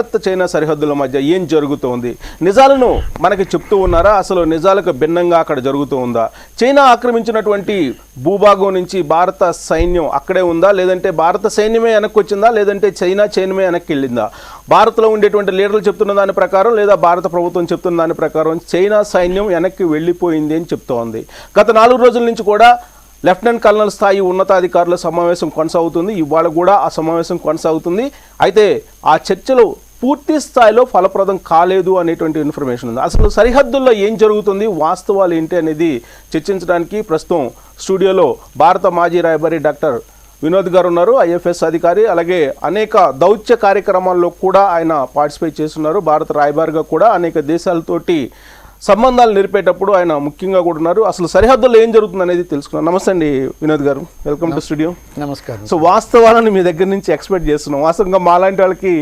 Bharat China సరిహద్దుల మధ్య ఏం జరుగుతోంది? నిజాలను మనకి చెప్తూ ఉన్నారా? అసలు నిజాలకు భిన్నంగా అక్కడ జరుగుతూ ఉందా? చైనా ఆక్రమించినటువంటి భూభాగం నుంచి భారత సైన్యం అక్కడే ఉందా, లేదంటే భారత సైన్యమే వెనక్కి వచ్చిందా, లేదంటే చైనామే వెనక్కి వెళ్ళిందా? భారత్లో ఉండేటువంటి లీడర్లు చెప్తున్న దాని ప్రకారం లేదా భారత ప్రభుత్వం చెప్తున్న దాని ప్రకారం చైనా సైన్యం వెనక్కి వెళ్ళిపోయింది అని చెప్తోంది. గత 4 రోజుల నుంచి కూడా లెఫ్టినెంట్ కల్నల్ స్థాయి ఉన్నతాధికారుల సమావేశం కొనసాగుతుంది. ఇవాళ కూడా ఆ సమావేశం కొనసాగుతుంది. అయితే ఆ చర్చలు పూర్తి స్థాయిలో ఫలప్రదం కాలేదు అనేటువంటి ఇన్ఫర్మేషన్ ఉంది. అసలు సరిహద్దుల్లో ఏం జరుగుతుంది, వాస్తవాలు ఏంటి అనేది చర్చించడానికి ప్రస్తుతం స్టూడియోలో భారత మాజీ రాయబారి డాక్టర్ వినోద్ గారు ఉన్నారు, ఐఎఫ్ఎస్ అధికారి. అలాగే అనేక దౌత్య కార్యక్రమాల్లో కూడా ఆయన పార్టిసిపేట్ చేస్తున్నారు. భారత రాయబారిగా కూడా అనేక దేశాలతోటి సంబంధాలు నిలిపేటప్పుడు ఆయన ముఖ్యంగా కూడా ఉన్నారు. అసలు సరిహద్దుల్లో ఏం జరుగుతుంది అనేది తెలుసుకున్నాం. నమస్తే అండి వినోద్ గారు, వెల్కమ్ టు స్టూడియో. నమస్కారం. సో వాస్తవాలను మీ దగ్గర నుంచి ఎక్స్పెక్ట్ చేస్తున్నాం. వాస్తవంగా మాలాంటి వాళ్ళకి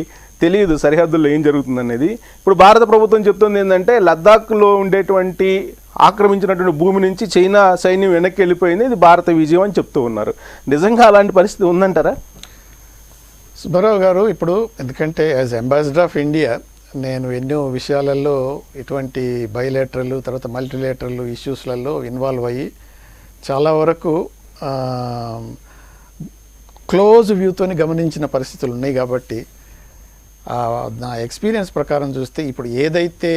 తెలియదు సరిహద్దుల్లో ఏం జరుగుతుంది అనేది. ఇప్పుడు భారత ప్రభుత్వం చెప్తుంది ఏంటంటే లద్దాఖ్లో ఉండేటువంటి ఆక్రమించినటువంటి భూమి నుంచి చైనా సైన్యం వెనక్కి వెళ్ళిపోయింది, ఇది భారత విజయం అని చెప్తూ ఉన్నారు. నిజంగా అలాంటి పరిస్థితి ఉందంటారా? సుబ్బారావు గారు, ఇప్పుడు ఎందుకంటే యాజ్ అంబాసిడర్ ఆఫ్ ఇండియా నేను ఎన్నో విషయాలలో ఇటువంటి బైలేటరల్ తర్వాత మల్టీలేటరల్ ఇష్యూస్లలో ఇన్వాల్వ్ అయ్యి చాలా వరకు క్లోజ్ వ్యూతోని గమనించిన పరిస్థితులు ఉన్నాయి. కాబట్టి నా ఎక్స్పీరియన్స్ ప్రకారం చూస్తే ఇప్పుడు ఏదైతే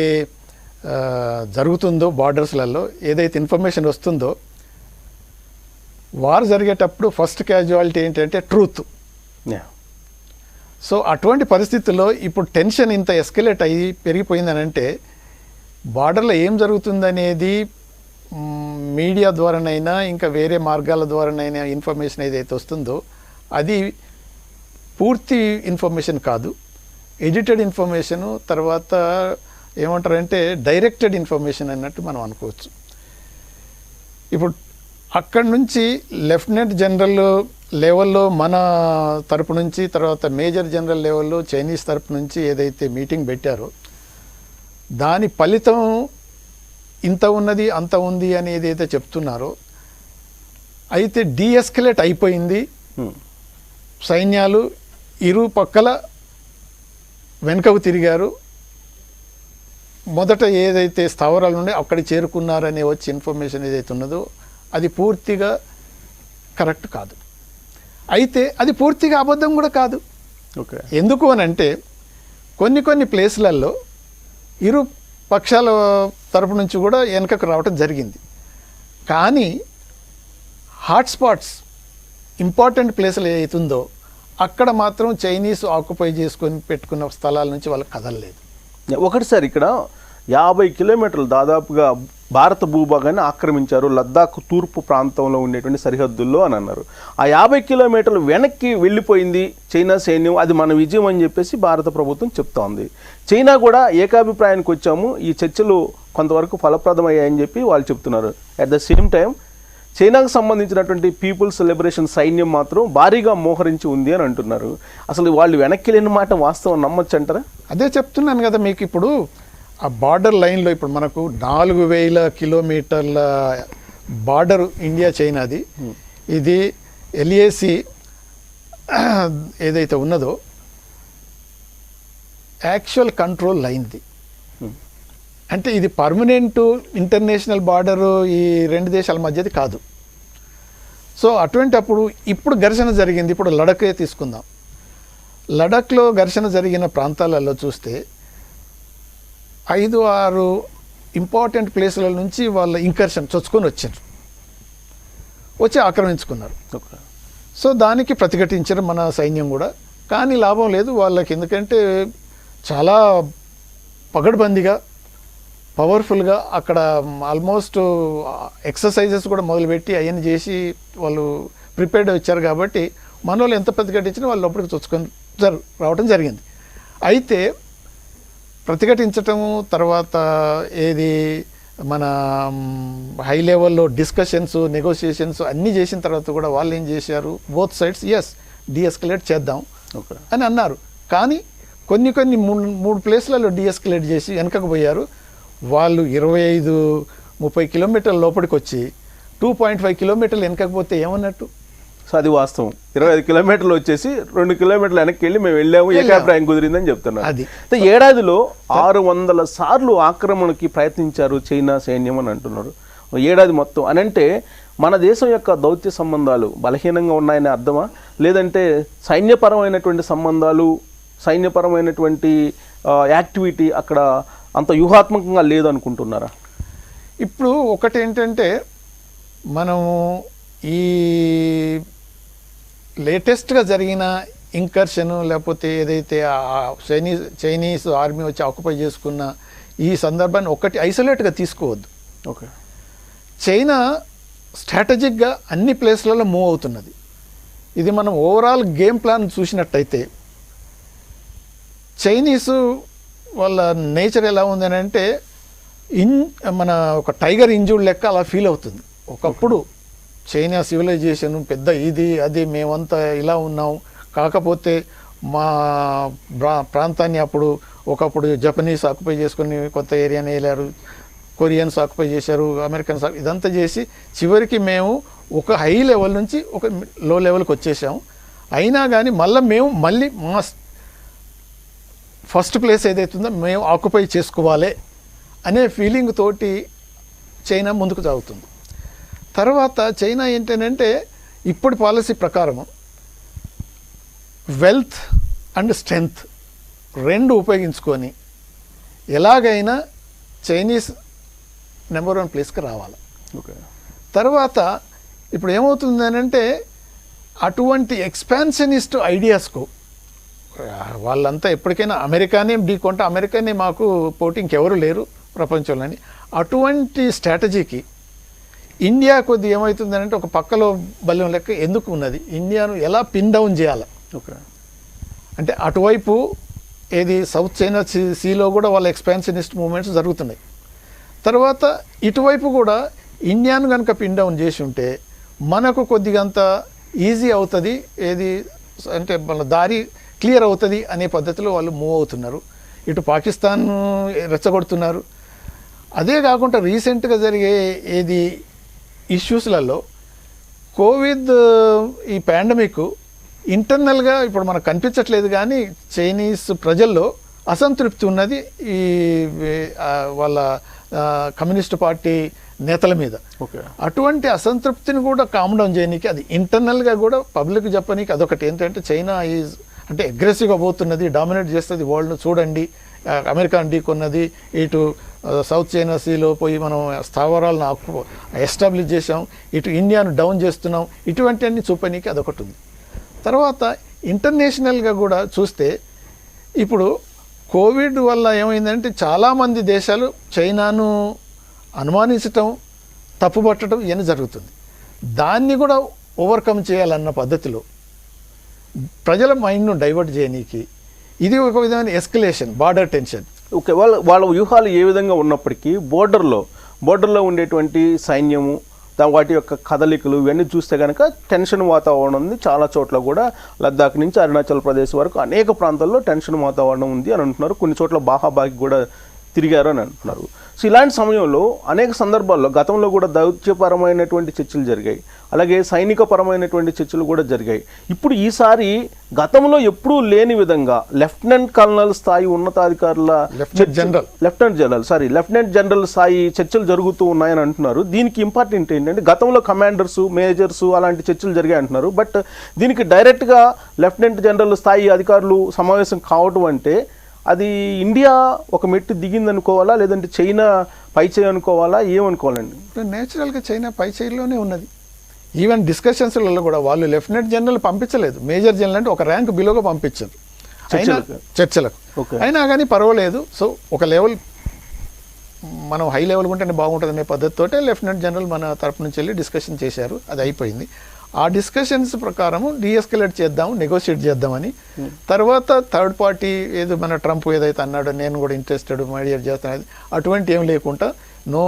జరుగుతుందో బార్డర్స్లలో, ఏదైతే ఇన్ఫర్మేషన్ వస్తుందో, వార్ జరిగేటప్పుడు ఫస్ట్ క్యాజువాలిటీ ఏంటంటే ట్రూత్. సో అటువంటి పరిస్థితుల్లో ఇప్పుడు టెన్షన్ ఇంత ఎస్కలేట్ అయ్యి పెరిగిపోయిందని అంటే బార్డర్లో ఏం జరుగుతుందనేది మీడియా ద్వారానైనా ఇంకా వేరే మార్గాల ద్వారానైనా ఇన్ఫర్మేషన్ ఏదైతే వస్తుందో అది పూర్తి ఇన్ఫర్మేషన్ కాదు, ఎడిటెడ్ ఇన్ఫర్మేషను, తర్వాత ఏమంటారంటే డైరెక్టెడ్ ఇన్ఫర్మేషన్ అన్నట్టు మనం అనుకోవచ్చు. ఇప్పుడు అక్కడి నుంచి లెఫ్టినెంట్ జనరల్ లెవెల్లో మన తరపు నుంచి, తర్వాత మేజర్ జనరల్ లెవెల్లో చైనీస్ తరపు నుంచి ఏదైతే మీటింగ్ పెట్టారో దాని ఫలితం ఇంత ఉన్నది అంత ఉంది అని ఏదైతే చెప్తున్నారో, అయితే డీఎస్కలేట్ అయిపోయింది. సైన్యాలు ఇరు పక్కల వెనుకకు తిరిగారు. మొదట ఏదైతే స్థావరాలు ఉండే అక్కడికి చేరుకున్నారనే వచ్చి ఇన్ఫర్మేషన్ ఏదైతే ఉన్నదో అది పూర్తిగా కరెక్ట్ కాదు. అయితే అది పూర్తిగా అబద్ధం కూడా కాదు. ఓకే, ఎందుకు అని అంటే కొన్ని ప్లేస్లలో ఇరు పక్షాల తరపు నుంచి కూడా వెనకకు రావటం జరిగింది. కానీ హాట్స్పాట్స్, ఇంపార్టెంట్ ప్లేసులు ఏదైతుందో అక్కడ మాత్రం చైనీస్ ఆక్యుపై చేసుకొని పెట్టుకున్న స్థలాల నుంచి వాళ్ళకి కదలలేదు. ఒకటిసారి ఇక్కడ 50 కిలోమీటర్లు దాదాపుగా భారత భూభాగాన్ని ఆక్రమించారు లద్దాఖ్ తూర్పు ప్రాంతంలో ఉండేటువంటి సరిహద్దుల్లో అని అన్నారు. ఆ 50 కిలోమీటర్లు వెనక్కి వెళ్ళిపోయింది చైనా సైన్యం, అది మన విజయం అని చెప్పేసి భారత ప్రభుత్వం చెప్తోంది. చైనా కూడా ఏకాభిప్రాయానికి వచ్చాము, ఈ చర్చలు కొంతవరకు ఫలప్రదమయ్యాయని చెప్పి వాళ్ళు చెప్తున్నారు. అట్ ద సేమ్ టైం చైనాకు సంబంధించినటువంటి పీపుల్స్ లిబరేషన్ సైన్యం మాత్రం భారీగా మోహరించి ఉంది అని అంటున్నారు. అసలు వాళ్ళు వెనక్కి వెళ్ళిన మాట వాస్తవం నమ్మొచ్చు అంటారా? అదే చెప్తున్నాను కదా మీకు. ఇప్పుడు ఆ బార్డర్ లైన్లో ఇప్పుడు మనకు 4000 కిలోమీటర్ల బార్డర్ ఇండియా చైనాది. ఇది ఎల్ఏసి ఏదైతే ఉన్నదో యాక్చువల్ కంట్రోల్ లైన్ది. అంటే ఇది పర్మనెంట్ ఇంటర్నేషనల్ బార్డరు ఈ రెండు దేశాల మధ్యది కాదు. సో అటువంటి అప్పుడు ఇప్పుడు ఘర్షణ జరిగింది. ఇప్పుడు లడఖే తీసుకుందాం. లడఖ్లో ఘర్షణ జరిగిన ప్రాంతాలలో చూస్తే 5-6 ఇంపార్టెంట్ ప్లేసుల నుంచి వాళ్ళ ఇంకర్షన్ చొచ్చుకొని వచ్చి ఆక్రమించుకున్నారు. సో దానికి ప్రతిఘటించారు మన సైన్యం కూడా. కానీ లాభం లేదు వాళ్ళకి, ఎందుకంటే చాలా పగడ్బందీగా పవర్ఫుల్గా అక్కడ ఆల్మోస్ట్ ఎక్సర్సైజెస్ కూడా మొదలుపెట్టి అవన్నీ చేసి వాళ్ళు ప్రిపేర్డ్ వచ్చారు. కాబట్టి మన వాళ్ళు ఎంత ప్రతిఘటించినా వాళ్ళు లోపలికి చొచ్చుకొని రావడం జరిగింది. అయితే ప్రతిఘటించటము తర్వాత ఏది మన హై లెవెల్లో డిస్కషన్స్, నెగోషియేషన్స్ అన్నీ చేసిన తర్వాత కూడా వాళ్ళు ఏం చేశారు, బోత్ సైడ్స్ డీఎస్కలేట్ చేద్దాం అని అన్నారు. కానీ కొన్ని మూడు ప్లేస్లలో డీఎస్కలేట్ చేసి వెనకకు పోయారు. వాళ్ళు 25-30 కిలోమీటర్ల లోపలికి వచ్చి 2.5 కిలోమీటర్లు వెనకపోతే ఏమన్నట్టు? సో అది వాస్తవం. 25 కిలోమీటర్లు వచ్చేసి 2 కిలోమీటర్లు వెనక్కి వెళ్ళి మేము వెళ్ళాము, ఏకాభిప్రాయం కుదిరిందని చెప్తున్నారు. అది ఏడాదిలో 600 సార్లు ఆక్రమణకి ప్రయత్నించారు చైనా సైన్యం అని అంటున్నారు. ఏడాది మొత్తం అని అంటే మన దేశం యొక్క దౌత్య సంబంధాలు బలహీనంగా ఉన్నాయని అర్థమా, లేదంటే సైన్యపరమైనటువంటి సంబంధాలు, సైన్యపరమైనటువంటి యాక్టివిటీ అక్కడ అంత వ్యూహాత్మకంగా లేదనుకుంటున్నారా? ఇప్పుడు ఒకటి ఏంటంటే, మనము ఈ లేటెస్ట్గా జరిగిన ఇంకర్షన్ లేకపోతే ఏదైతే చైనీస్ ఆర్మీ వచ్చి ఆక్యుపై చేసుకున్న ఈ సందర్భాన్ని ఒకటి ఐసోలేట్గా తీసుకోవద్దు. ఓకే, చైనా స్ట్రాటజిక్గా అన్ని ప్లేస్లలో మూవ్ అవుతున్నది. ఇది మనం ఓవరాల్ గేమ్ ప్లాన్ చూసినట్టయితే చైనీసు వాళ్ళ నేచర్ ఎలా ఉందని అంటే మన ఒక టైగర్ ఇంజూర్డ్ లెక్క అలా ఫీల్ అవుతుంది. ఒకప్పుడు చైనా సివిలైజేషన్ పెద్ద ఇది అది మేమంతా ఇలా ఉన్నాం, కాకపోతే మా ప్రాంతాన్ని ఒకప్పుడు జపనీస్ ఆక్యుపై చేసుకుని కొత్త ఏరియాని వెళ్ళారు, కొరియన్స్ ఆక్యుపై చేశారు, అమెరికన్స్ ఇదంతా చేసి చివరికి మేము ఒక హై లెవెల్ నుంచి ఒక లో లెవెల్కి వచ్చేసాము. అయినా కానీ మళ్ళీ మా ఫస్ట్ ప్లేస్ ఏదైతుందో మేము ఆక్యుపై చేసుకోవాలి అనే ఫీలింగ్ తోటి చైనా ముందుకు సాగుతుంది. తర్వాత చైనా ఏంటంటే ఇప్పటి పాలసీ ప్రకారము వెల్త్ అండ్ స్ట్రెంగ్త్ రెండు ఉపయోగించుకొని ఎలాగైనా చైనీస్ నెంబర్ 1 ప్లేస్కి రావాలి. ఓకే, తర్వాత ఇప్పుడు ఏమవుతుందనంటే అటువంటి ఎక్స్పాన్షనిస్ట్ ఐడియాస్కు వాళ్ళంతా ఎప్పటికైనా అమెరికానే ఢీకొంటే అమెరికానే మాకు పోటీ ఇంకెవరు లేరు ప్రపంచంలోని, అటువంటి స్ట్రాటజీకి ఇండియా కొద్ది ఏమవుతుందంటే ఒక పక్కలో బలం లెక్క ఎందుకు ఉన్నది, ఇండియాను ఎలా పిన్ డౌన్ చేయాలి. ఓకే, అంటే అటువైపు ఏది సౌత్ చైనా సీలో కూడా వాళ్ళ ఎక్స్పాన్షనిస్ట్ మూమెంట్స్ జరుగుతున్నాయి. తర్వాత ఇటువైపు కూడా ఇండియాను కనుక పిన్ డౌన్ చేసి ఉంటే మనకు కొద్దిగంత ఈజీ అవుతుంది, ఏది అంటే మన దారి క్లియర్ అవుతుంది అనే పద్ధతిలో వాళ్ళు మూవ్ అవుతున్నారు. ఇటు పాకిస్తాన్ రెచ్చగొడుతున్నారు. అదే కాకుండా రీసెంట్గా జరిగే ఏది ఇష్యూస్లలో కోవిడ్ ఈ పాండమిక్ ఇంటర్నల్గా ఇప్పుడు మనకు కనిపించట్లేదు, కానీ చైనీస్ ప్రజల్లో అసంతృప్తి ఉన్నది ఈ వాళ్ళ కమ్యూనిస్ట్ పార్టీ నేతల మీద. ఓకే, అటువంటి అసంతృప్తిని కూడా కామ్ డౌన్ చేయడానికి అది ఇంటర్నల్గా కూడా పబ్లిక్ చెప్పనీకి అదొకటి ఏంటంటే చైనా ఈజ్ అంటే అగ్రెసివ్గా పోతున్నది, డామినేట్ చేస్తుంది వరల్డ్ను, చూడండి అమెరికాను ఢీకొన్నది, ఇటు సౌత్ చైనా సీలో పోయి మనం స్థావరాలను ఎస్టాబ్లిష్ చేసాం, ఇటు ఇండియాను డౌన్ చేస్తున్నాం, ఇటువంటి అన్ని చూపనీకి అదొకటి ఉంది. తర్వాత ఇంటర్నేషనల్గా కూడా చూస్తే ఇప్పుడు కోవిడ్ వల్ల ఏమైందంటే చాలామంది దేశాలు చైనాను అనుమానించటం, తప్పుపట్టడం ఇవన్నీ జరుగుతుంది. దాన్ని కూడా ఓవర్కమ్ చేయాలన్న పద్ధతిలో ప్రజల మైండ్ను డైవర్ట్ చేయనీకి ఇది ఒక విధమైన ఎస్కలేషన్, బార్డర్ టెన్షన్. ఓకే, వాళ్ళ వ్యూహాలు ఏ విధంగా ఉన్నప్పటికీ బోర్డర్లో ఉండేటువంటి సైన్యము, వాటి యొక్క కదలికలు ఇవన్నీ చూస్తే కనుక టెన్షన్ వాతావరణం ఉంది. చాలా చోట్ల కూడా లద్దాఖ్ నుంచి అరుణాచల్ ప్రదేశ్ వరకు అనేక ప్రాంతాల్లో టెన్షన్ వాతావరణం ఉంది అని అంటున్నారు. కొన్ని చోట్ల బాహాబాకి కూడా తిరిగారు అని అంటున్నారు. సో ఇలాంటి సమయంలో అనేక సందర్భాల్లో గతంలో కూడా దౌత్యపరమైనటువంటి చర్చలు జరిగాయి, అలాగే సైనికపరమైనటువంటి చర్చలు కూడా జరిగాయి. ఇప్పుడు ఈసారి గతంలో ఎప్పుడూ లేని విధంగా లెఫ్టినెంట్ కల్నల్ స్థాయి ఉన్నతాధికారుల లెఫ్టినెంట్ జనరల్ స్థాయి చర్చలు జరుగుతూ ఉన్నాయని అంటున్నారు. దీనికి ఇంపార్టెంట్ ఏంటంటే గతంలో కమాండర్స్, మేజర్స్ అలాంటి చర్చలు జరిగాయి అంటున్నారు. బట్ దీనికి డైరెక్ట్గా లెఫ్టినెంట్ జనరల్ స్థాయి అధికారులు సమావేశం కావటం అంటే అది ఇండియా ఒక మెట్టు దిగింది అనుకోవాలా, లేదంటే చైనా పై చేయి అనుకోవాలా, ఏమనుకోవాలండి? నేచురల్గా చైనా పై చేయిలోనే ఉన్నది. ఈవెన్ డిస్కషన్స్లలో కూడా వాళ్ళు లెఫ్టినెంట్ జనరల్ పంపించలేదు, మేజర్ జనరల్ అంటే ఒక ర్యాంక్ బిలోగా పంపించారు చర్చలకు. అయినా కానీ పర్వాలేదు. సో ఒక లెవెల్ మనం హై లెవెల్ ఉంటేనే బాగుంటుంది అనే పద్ధతితోటే లెఫ్టినెంట్ జనరల్ మన తరపు నుంచి వెళ్ళి డిస్కషన్ చేశారు, అది అయిపోయింది. ఆ డిస్కషన్స్ ప్రకారము డీఎస్కలేట్ చేద్దాం, నెగోషియేట్ చేద్దామని. తర్వాత థర్డ్ పార్టీ ఏదో మన ట్రంప్ ఏదైతే అన్నాడో నేను కూడా ఇంట్రెస్టెడ్ మీడియేట్ చేస్తాను, అటువంటి ఏం లేకుండా నో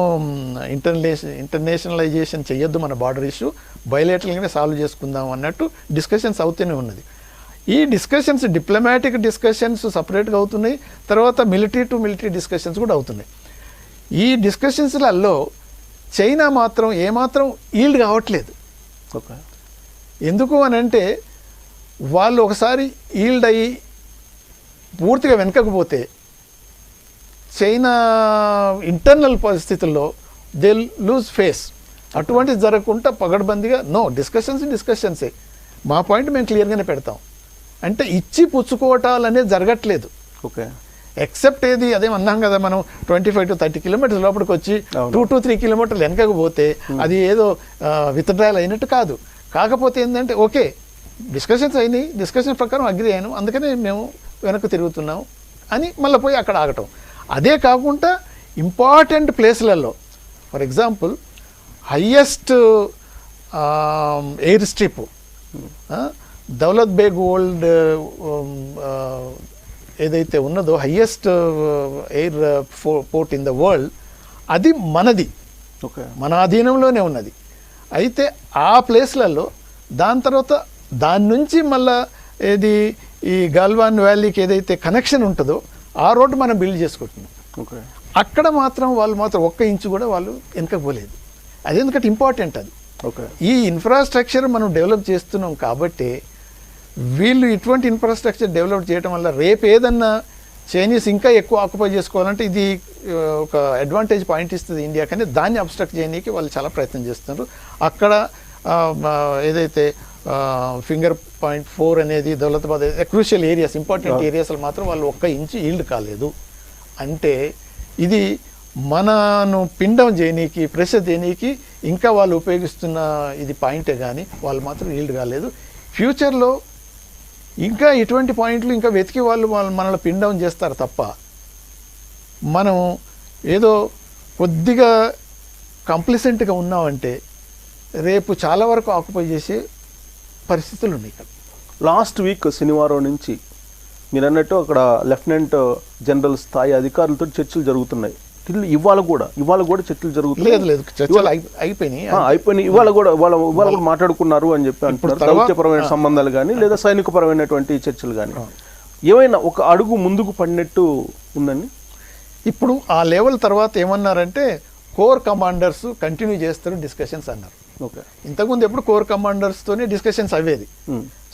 ఇంటర్నేషనలైజేషన్ చేయొద్దు, మన బార్డర్ ఇష్యూ బయలేటర్గానే సాల్వ్ చేసుకుందాం అన్నట్టు డిస్కషన్స్ అవుతూనే ఉన్నది. ఈ డిస్కషన్స్ డిప్లొమాటిక్ డిస్కషన్స్ సపరేట్గా అవుతున్నాయి, తర్వాత మిలిటరీ టు మిలిటరీ డిస్కషన్స్ కూడా అవుతున్నాయి. ఈ డిస్కషన్స్లలో చైనా మాత్రం ఏమాత్రం ఈల్డ్ కావట్లేదు. ఓకే, ఎందుకు అని అంటే వాళ్ళు ఒకసారి ఈల్డ్ అయ్యి పూర్తిగా వెనకకపోతే చైనా ఇంటర్నల్ పరిస్థితుల్లో దే లూజ్ ఫేస్. అటువంటిది జరగకుండా పగడ్బందీగా డిస్కషన్సే మా పాయింట్ మేము క్లియర్గానే పెడతాం. అంటే ఇచ్చి పుచ్చుకోవటాలు అనేది జరగట్లేదు. ఓకే, ఎక్సెప్ట్ ఏది అదే అన్నాం కదా, మనం 25 to 30 కిలోమీటర్స్ లోపలికి వచ్చి 2 to 3 కిలోమీటర్లు వెనకపోతే అది ఏదో విత్డ్రాయల్ అయినట్టు కాదు. కాకపోతే ఏంటంటే ఓకే డిస్కషన్స్ అయినాయి, డిస్కషన్ ప్రకారం అగ్రి అయ్యాను, అందుకనే మేము వెనక్కి తిరుగుతున్నాం అని మళ్ళీ పోయి అక్కడ ఆగటం. అదే కాకుండా ఇంపార్టెంట్ ప్లేస్లలో for example highest airstrip Daulat Beg Oldi ఏదైతే ఉన్నదో highest airport in the world, అది మనది, మన అధీనంలోనే ఉన్నది. అయితే ఆ ప్లేస్లలో దాని తర్వాత దాని నుంచి మళ్ళా ఏది ఈ గల్వాన్ వ్యాలీకి ఏదైతే కనెక్షన్ ఉంటుందో ఆ రోడ్డు మనం బిల్డ్ చేసుకుంటున్నాం. అక్కడ మాత్రం వాళ్ళు మాత్రం ఒక్క ఇంచు కూడా వాళ్ళు వెనకపోలేదు. అది ఎందుకంటే ఇంపార్టెంట్ అది. ఈ ఇన్ఫ్రాస్ట్రక్చర్ మనం డెవలప్ చేస్తున్నాం కాబట్టి వీళ్ళు ఇటువంటి ఇన్ఫ్రాస్ట్రక్చర్ డెవలప్ చేయడం వల్ల రేపు ఏదన్నా చైనీస్ ఇంకా ఎక్కువ ఆక్యుపై చేసుకోవాలంటే ఇది ఒక అడ్వాంటేజ్ పాయింట్ ఇస్తుంది ఇండియా, కానీ దాన్ని అబ్స్ట్రక్ట్ చేయడానికి వాళ్ళు చాలా ప్రయత్నం చేస్తున్నారు. అక్కడ ఏదైతే Finger.4 అనేది దౌలతాబాద్ క్రూషియల్ ఏరియాస్, ఇంపార్టెంట్ ఏరియాస్లో మాత్రం వాళ్ళు ఒక్క ఇంచు ఈల్డ్ కాలేదు. అంటే ఇది మనను పిండం చేయనీకి ప్రెషర్ చేయనీకి ఇంకా వాళ్ళు ఉపయోగిస్తున్న ఇది పాయింటే కానీ వాళ్ళు మాత్రం ఈల్డ్ కాలేదు. ఫ్యూచర్లో ఇంకా ఇటువంటి పాయింట్లు ఇంకా వెతికి వాళ్ళు మనల్ని పిన్ డౌన్ చేస్తారు తప్ప మనం ఏదో కొద్దిగా కంప్లిసెంట్గా ఉన్నామంటే రేపు చాలా వరకు ఆక్యుపై చేసే పరిస్థితులు ఉన్నాయి. ఇక్కడ లాస్ట్ వీక్ శనివారం నుంచి మీరు అన్నట్టు అక్కడ లెఫ్టినెంట్ జనరల్ స్థాయి అధికారులతో చర్చలు జరుగుతున్నాయి. ఇవాళ కూడా చర్చలు జరుగుతున్నాయి. లేదు చర్చలు అయిపోయినాయి. ఇవాళ కూడా మాట్లాడుకున్నారు అని చెప్పి అంటున్నారు. దౌత్యపరమైన సంబంధాలు కానీ లేదా సైనికపరమైనటువంటి చర్చలు కానీ ఏమైనా ఒక అడుగు ముందుకు పడినట్టు ఉందండి. ఇప్పుడు ఆ లెవెల్ తర్వాత ఏమన్నారంటే కోర్ కమాండర్స్ కంటిన్యూ చేస్తారు డిస్కషన్స్ అన్నారు. ఇంతకుముందు ఎప్పుడు కోర్ కమాండర్స్తోనే డిస్కషన్స్ అయ్యేది.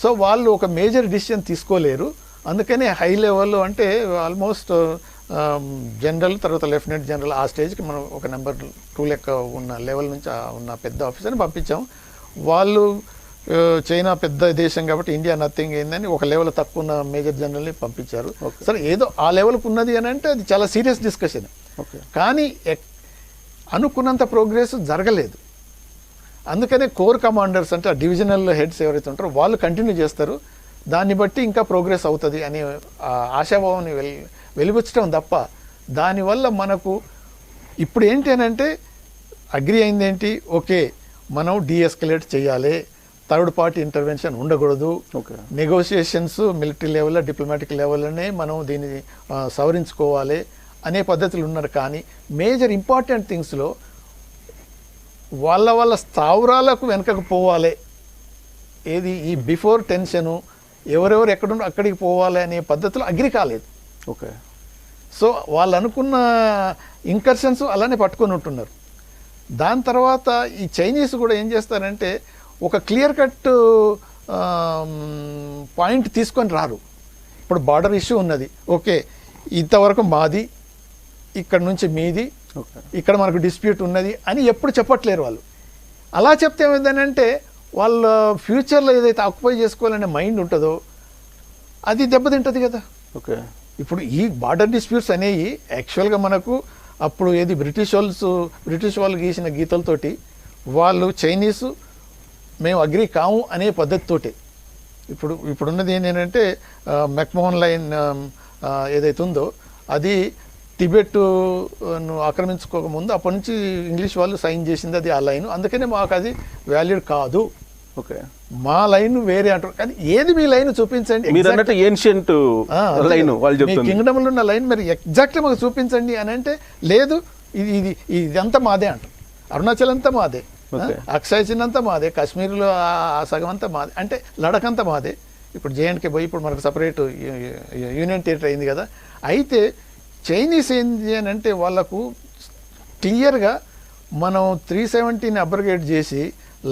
సో వాళ్ళు ఒక మేజర్ డిసిషన్ తీసుకోలేరు. అందుకనే హై లెవెల్లో అంటే ఆల్మోస్ట్ జనరల్ తర్వాత లెఫ్టినెంట్ జనరల్ ఆ స్టేజ్కి మనం ఒక నెంబర్ 2 లెక్క ఉన్న లెవెల్ నుంచి ఉన్న పెద్ద ఆఫీసర్ని పంపించాం. వాళ్ళు చైనా పెద్ద దేశం కాబట్టి ఇండియా నథింగ్ ఏందని ఒక లెవెల్ తక్కువ ఉన్న మేజర్ జనరల్ని పంపించారు. సరే ఏదో ఆ లెవెల్కి ఉన్నది అని అంటే అది చాలా సీరియస్ డిస్కషన్. కానీ అనుకున్నంత ప్రోగ్రెస్ జరగలేదు. అందుకనే కోర్ కమాండర్స్ అంటే ఆ డివిజనల్ హెడ్స్ ఎవరైతే ఉంటారో వాళ్ళు కంటిన్యూ చేస్తారు. దాన్ని బట్టి ఇంకా ప్రోగ్రెస్ అవుతుంది అనే ఆశాభావాన్ని వెలిబుచ్చడం తప్ప దానివల్ల మనకు ఇప్పుడు ఏంటి అని అంటే అగ్రి అయింది ఏంటి, ఓకే మనం డీఎస్కలేట్ చేయాలి, థర్డ్ పార్టీ ఇంటర్వెన్షన్ ఉండకూడదు, నెగోషియేషన్స్ మిలిటరీ లెవెల్లో డిప్లొమాటిక్ లెవెల్లోనే మనం దీన్ని సవరించుకోవాలి అనే పద్ధతులు ఉన్నారు. కానీ మేజర్ ఇంపార్టెంట్ థింగ్స్లో వాళ్ళ స్థావరాలకు వెనకకు పోవాలి, ఏది ఈ బిఫోర్ టెన్షను ఎవరెవరు ఎక్కడుండో అక్కడికి పోవాలి అనే పద్ధతులు అగ్రి కాలేదు. సో వాళ్ళు అనుకున్న ఇంకర్షన్స్ అలానే పట్టుకొని ఉంటున్నారు. దాని తర్వాత ఈ చైనీస్ కూడా ఏం చేస్తారంటే ఒక క్లియర్ కట్ పాయింట్ తీసుకొని రారు. ఇప్పుడు బార్డర్ ఇష్యూ ఉన్నది, ఓకే ఇంతవరకు మాది, ఇక్కడ నుంచి మీది, ఇక్కడ మనకు డిస్ప్యూట్ ఉన్నది అని ఎప్పుడు చెప్పట్లేరు వాళ్ళు. అలా చెప్తే ఏమైందనంటే వాళ్ళ ఫ్యూచర్లో ఏదైతే ఆక్యుపై చేసుకోవాలనే మైండ్ ఉంటుందో అది దెబ్బతింటుంది కదా. ఇప్పుడు ఈ బార్డర్ డిస్ప్యూట్స్ అనేవి యాక్చువల్గా మనకు అప్పుడు ఏది బ్రిటిష్ వాళ్ళు గీసిన గీతలతోటి వాళ్ళు చైనీసు మేము అగ్రి కాము అనే పద్ధతితోటి ఇప్పుడున్నది ఏంటంటే మెక్మోహన్ లైన్ ఏదైతే ఉందో అది టిబెట్ను ఆక్రమించుకోకముందు అప్పటి నుంచి ఇంగ్లీష్ వాళ్ళు సైన్ చేసింది అది ఆ లైన్. అందుకనే మాకు అది వ్యాలిడ్ కాదు, మా లైన్ వేరే అంటారు. కానీ ఏది మీ లైన్ చూపించండి, కింగ్డమ్లో ఉన్న లైన్ మరి ఎగ్జాక్ట్గా మాకు చూపించండి అని అంటే లేదు ఇది ఇదంతా మాదే అంటారు. అరుణాచల్ అంతా మాదే, అక్షయ్ చిన్ అంతా మాదే, కాశ్మీర్లో ఆ సగం అంతా మాదే, అంటే లడక్ అంతా మాదే. ఇప్పుడు జేఎండ్కే పోయి ఇప్పుడు మనకు సపరేట్ యూనియన్ టెరిటరీ అయింది కదా. అయితే చైనీస్ ఏంటి అని అంటే వాళ్ళకు క్లియర్గా మనం 370ని అబ్రగేట్ చేసి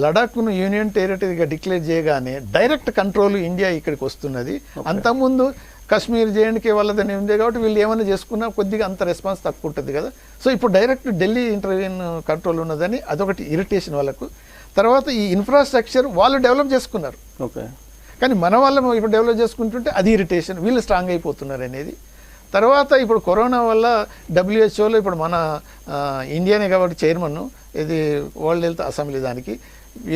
లడాఖ్ను యూనియన్ టెరిటరీగా డిక్లేర్ చేయగానే డైరెక్ట్ కంట్రోల్ ఇండియా ఇక్కడికి వస్తున్నది. అంతకుముందు కాశ్మీర్ జేఎండ్కే వాళ్ళదని ఉంది కాబట్టి వీళ్ళు ఏమైనా చేసుకున్నా కొద్దిగా అంత రెస్పాన్స్ తక్కువ ఉంటుంది కదా. సో ఇప్పుడు డైరెక్ట్ ఢిల్లీ ఇంటర్వ్యూన్ కంట్రోల్ ఉన్నదని అదొకటి ఇరిటేషన్ వాళ్ళకు. తర్వాత ఈ ఇన్ఫ్రాస్ట్రక్చర్ వాళ్ళు డెవలప్ చేసుకున్నారు, ఓకే, కానీ మన వాళ్ళు ఇప్పుడు డెవలప్ చేసుకుంటుంటే అది ఇరిటేషన్, వీళ్ళు స్ట్రాంగ్ అయిపోతున్నారు అనేది. తర్వాత ఇప్పుడు కరోనా వల్ల డబ్ల్యూహెచ్ఓలో ఇప్పుడు మన ఇండియానే కాబట్టి చైర్మన్ ఇది వరల్డ్ హెల్త్ అసెంబ్లీ దానికి